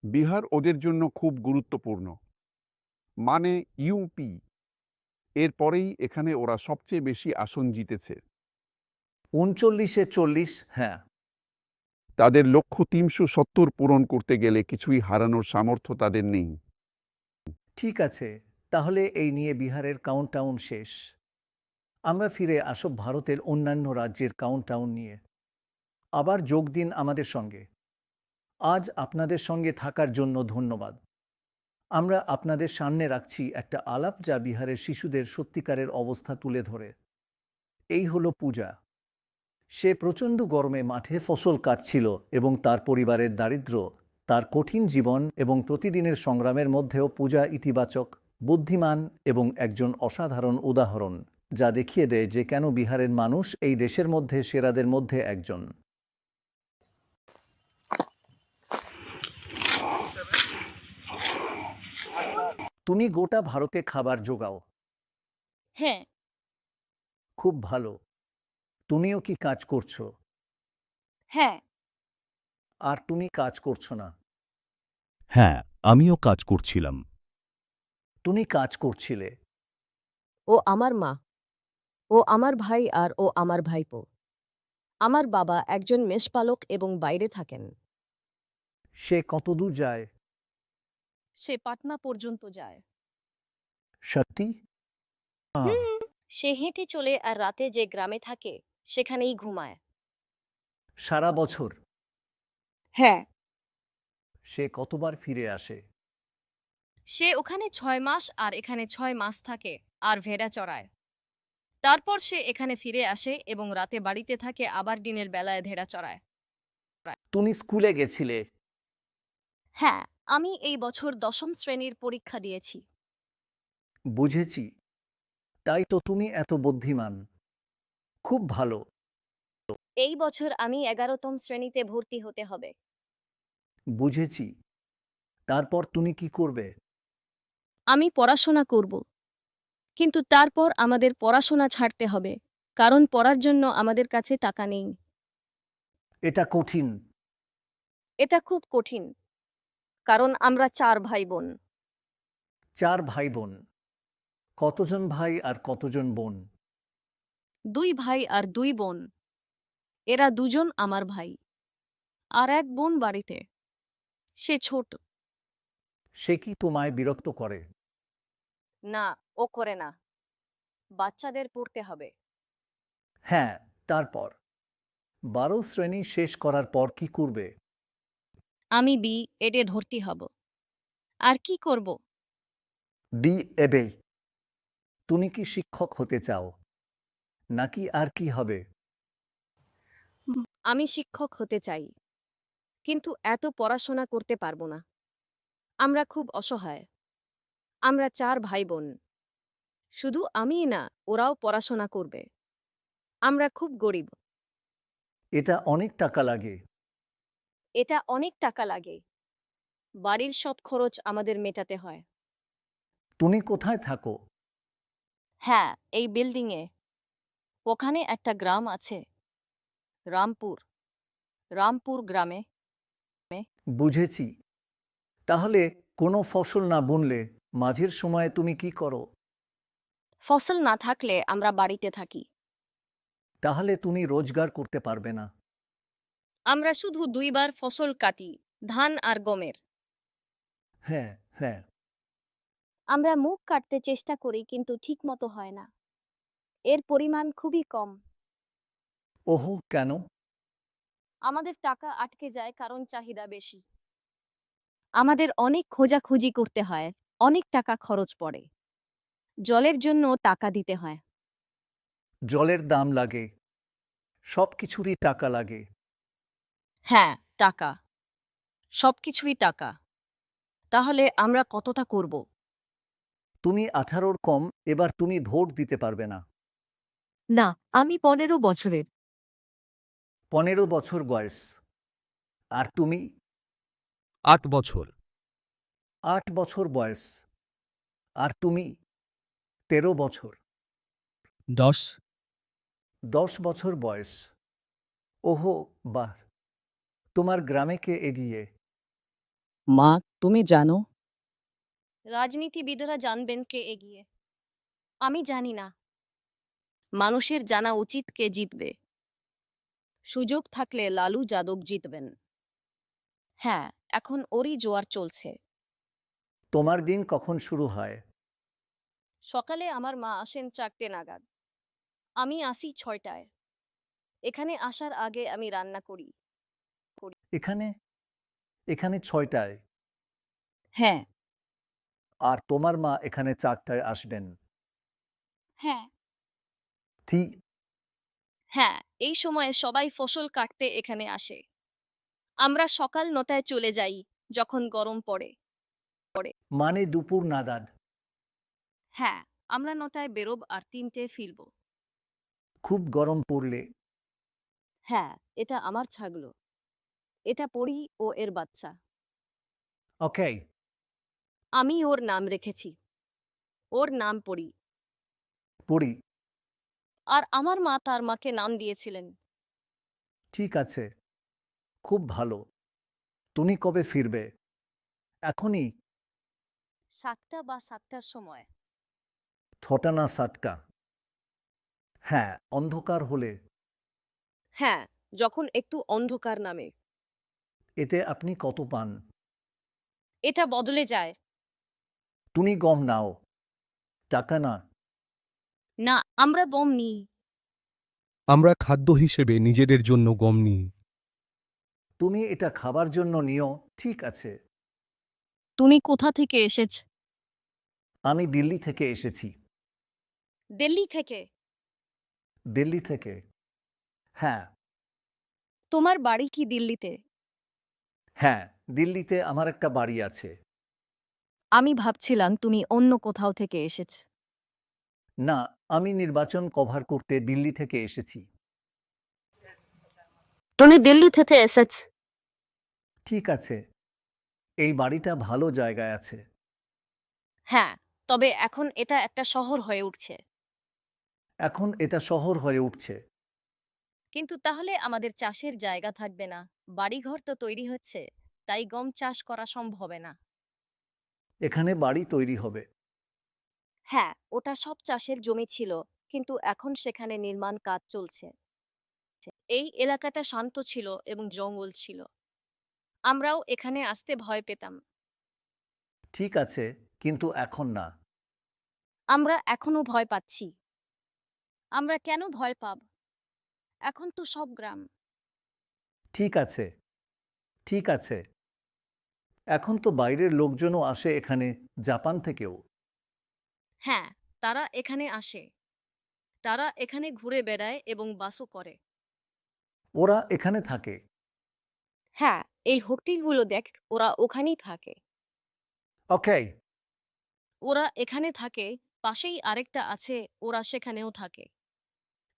বিহার ওদের জন্য খুব গুরুত্বপূর্ণ। মানে ইউপি। এরপরেই এখানে ওরা সবচেয়ে বেশি আসন জিতেছে। ৩৯-এ ৪০, হ্যাঁ। তাদের লক্ষ্য ৩৭০ পূরণ করতে গেলে কিছুই হারানোর সামর্থ্য তাদের নেই। ঠিক আছে, তাহলে এই নিয়ে বিহারের কাউন্টডাউন শেষ। আমরা ফিরে আসব ভারতের অন্যান্য রাজ্যের কাউন্টডাউন নিয়ে। আবার যোগ দিন আমাদের সঙ্গে। আজ আপনাদের সঙ্গে থাকার জন্য ধন্যবাদ। আমরা আপনাদের সামনে রাখছি একটা আলাপ যা বিহারের শিশুদের সত্যিকারের অবস্থা তুলে ধরে। এই হলো পূজা। সে প্রচণ্ড গরমে মাঠে ফসল কাটছিল এবং তার পরিবারের দারিদ্র্য, তার কঠিন জীবন এবং প্রতিদিনের সংগ্রামের মধ্যেও পূজা ইতিবাচক, বুদ্ধিমান এবং একজন অসাধারণ উদাহরণ, যা দেখিয়ে দেয় যে কেন বিহারের মানুষ এই দেশের মধ্যে সেরাদের মধ্যে একজন। তুমি গোটা ভারতে খাবার জোগাও। হ্যাঁ। খুব ভালো। তুমিও কি কাজ করছো? হ্যাঁ। আর তুমি কাজ করছো না? হ্যাঁ, আমিও কাজ করছিলাম। তুমি কাজ করছিলে। ও আমার মা, ও আমার ভাই আর ও আমার ভাইপো। আমার বাবা একজন মেষপালক এবং বাইরে থাকেন। সে কতদূর যায়? সে পাটনা পর্যন্ত যায়। সত্যি? সে হেঁটে চলে আর রাতে যে গ্রামে থাকে সেখানেই ঘুমায়। সারা বছর? হ্যাঁ। সে কতবার ফিরে আসে? সে ওখানে ৬ মাস আর এখানে ৬ মাস থাকে আর ভেড়া চড়ায়। তারপর সে এখানে ফিরে আসে এবং রাতে বাড়িতে থাকে, আবার দিনের বেলায় ভেড়া চড়ায়। তুমি স্কুলে গেছিলে? হ্যাঁ, আমি এই বছর ১০ম শ্রেণীর পরীক্ষা দিয়েছি। বুঝেছি। তাই তো তুমি এত বুদ্ধিমান। খুব ভালো। এই বছর আমি ১১তম শ্রেণীতে ভর্তি হতে হবে। বুঝেছি। তারপর তুমি কি করবে? আমি পড়াশোনা করব। কিন্তু তারপর আমাদের পড়াশোনা ছাড়তে হবে, কারণ পড়ার জন্য আমাদের কাছে টাকা নেই। এটা কঠিন। এটা খুব কঠিন, কারণ আমরা ৪ ভাই বোন। ৪ ভাই বোন। কতজন ভাই আর কতজন বোন? ২ ভাই আর ২ বোন। এরা দুজন আমার ভাই। আর এক বোন বাড়িতে। সে ছোট। সে কি তোমায় বিরক্ত করে? না, ও করে না। বাচ্চাদের পড়তে হবে। হ্যাঁ, তারপর ১২ শ্রেণী শেষ করার পর কি করবে? আমি বি.এডে ভর্তি হব। আর কি করব? বি.এডে। তুমি কি শিক্ষক হতে চাও? নাকি আর কি হবে? আমি শিক্ষক হতে চাই, কিন্তু এত পড়াশোনা করতে পারবো না। আমরা খুব অসহায়। আমরা 4 ভাই বোন। শুধু আমিই না, ওরাও পড়াশোনা করবে। আমরা খুব গরিব। এটা অনেক টাকা লাগে। এটা অনেক টাকা লাগে। বাড়ির সব খরচ আমাদের মেটাতে হয়। তুমি কোথায় থাকো? হ্যাঁ, এই বিল্ডিংয়ে। ওখানে একটা গ্রাম আছে, রামপুর। রামপুর গ্রামে। বুঝেছি। তাহলে কোনো ফসল না বুনলে মাঝের সময়ে তুমি কি করো? ফসল না থাকলে আমরা বাড়িতে থাকি। তাহলে তুমি রোজগার করতে পারবে না। আমরা শুধু 2 বার ফসল কাটি, ধান আর গমের। হ্যাঁ, হ্যাঁ। আমরা মুগ কাটতে চেষ্টা করি, কিন্তু ঠিকমতো হয় না। এর পরিমাণ খুবই কম। ওহো, কেন? আমাদের টাকা আটকে যায় কারণ চাহিদা বেশি। আমাদের অনেক খোঁজাখুঁজি করতে হয়, অনেক টাকা খরচ পড়ে। জলের জন্য টাকা দিতে হয়। জলের দাম লাগে। সবকিছুরই টাকা লাগে। হ্যাঁ, টাকা। সবকিছুই টাকা। তাহলে আমরা কতটা করব? তুমি 18-র কম, এবার তুমি ভোট দিতে পারবে না। না, আমি 15 বছরের। 15 বছর বয়স। আর তুমি? 8 বছর। 8 বছর বয়স। আর তুমি? 13 বছর। 10। 10 বছর বয়স। ওহো, বাহ! তোমার গ্রামে কে এগিয়ে? মা, তুমি জানো? রাজনীতিবিদরা জানবেন কে এগিয়ে। আমি জানি না। মানুষের জানা উচিত কে জিতবে। সুযোগ থাকলে লালু যাদব জিতবেন। হ্যাঁ, এখন ওরই জোয়ার চলছে। তোমার দিন কখন শুরু হয়? সকালে আমার মা আসেন 4টে নাগাদ। আমি আসি 6টায়। এখানে আসার আগে আমি রান্না করি। এখানে? এখানে 6টায়? হ্যাঁ। আর তোমার মা এখানে 4টায় আসবেন? হ্যাঁ। ঠিক। হ্যাঁ, এই সময়ে সবাই ফসল কাটতে এখানে আসে। আমরা সকাল 9টায় চলে যাই, যখন গরম পড়ে। মানে দুপুর নাগাদ? হ্যাঁ, আমরা 9টায় বেরোব আর 3টে ফিরব। খুব গরম পড়লে? হ্যাঁ, এটা আমার ছাগল। এটা পরি ও এর বাচ্চা। ওকে। আমি ওর নাম রেখেছি। ওর নাম পরি। পড়ি। আর আমার মা তার মাকে নাম দিয়েছিলেন। ঠিক আছে। খুব ভালো। তুমি কবে ফিরবে? এখনই? 7টা বা 7টার সময়। 6টা না 7টা? হ্যাঁ, অন্ধকার হলে। হ্যাঁ, যখন একটু অন্ধকার নামে। এতে আপনি কত পান? এটা বদলে যায়। তুমি গম নাও, টাকা না। না, আমরা বম নিই। আমরা খাদ্য হিসেবে নিজেদের জন্য গম নিই। তুমি এটা খাবার জন্য নিও, ঠিক আছে। তুমি কোথা থেকে এসেছ? আমি দিল্লি থেকে এসেছি। দিল্লি থেকে? দিল্লি থেকে। হ্যাঁ, তোমার বাড়ি কি দিল্লিতে? হ্যাঁ, দিল্লিতে আমার একটা বাড়ি আছে। আমি ভাবছিলাম তুমি অন্য কোথাও থেকে এসেছ। না, আমি নির্বাচন কভার করতে দিল্লি থেকে এসেছি। তুমি দিল্লি থেকে এসেছ? ঠিক আছে। এই বাড়িটা ভালো জায়গায় আছে। হ্যাঁ, তবে এখন এটা একটা শহর হয়ে উঠছে। এখন এটা শহর হয়ে উঠছে। কিন্তু তাহলে আমাদের চাষের জায়গা থাকবে না। বাড়িঘর তো তৈরি হচ্ছে, তাই গম চাষ করা সম্ভব না। এখানে বাড়ি তৈরি হবে। হ্যাঁ, ওটা সব চাষের জমি ছিল, কিন্তু এখন সেখানে নির্মাণ কাজ চলছে। এই এলাকাটা শান্ত ছিল এবং জঙ্গল ছিল। আমরাও এখানে আসতে ভয় পেতাম। ঠিক আছে, কিন্তু এখন না। আমরা এখনো ভয় পাচ্ছি। আমরা কেন ভয় পাব? এখন তো সব গ্রাম। ঠিক আছে, ঠিক আছে। এখন তো বাইরের লোকজনও আসে এখানে, জাপান থেকেও। হ্যাঁ, তারা এখানে আসে। তারা এখানে ঘুরে বেড়ায় এবং বাসও করে। ওরা এখানে থাকে। হ্যাঁ, এই হোটেলগুলো দেখ, ওরা ওখানেই থাকে। ওকে, ওরা এখানে থাকে, পাশেই আরেকটা আছে, ওরা সেখানেও থাকে।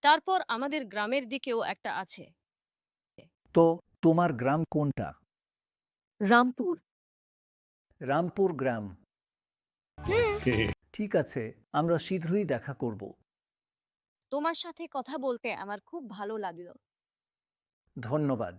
তারপর আমাদের গ্রামের দিকেও একটা আছে। তো তোমার গ্রাম কোনটা? রামপুর। রামপুর গ্রাম। হুম। ঠিক আছে, আমরা শীঘ্রই দেখা করব। তোমার সাথে কথা বলতে আমার খুব ভালো লাগলো। ধন্যবাদ।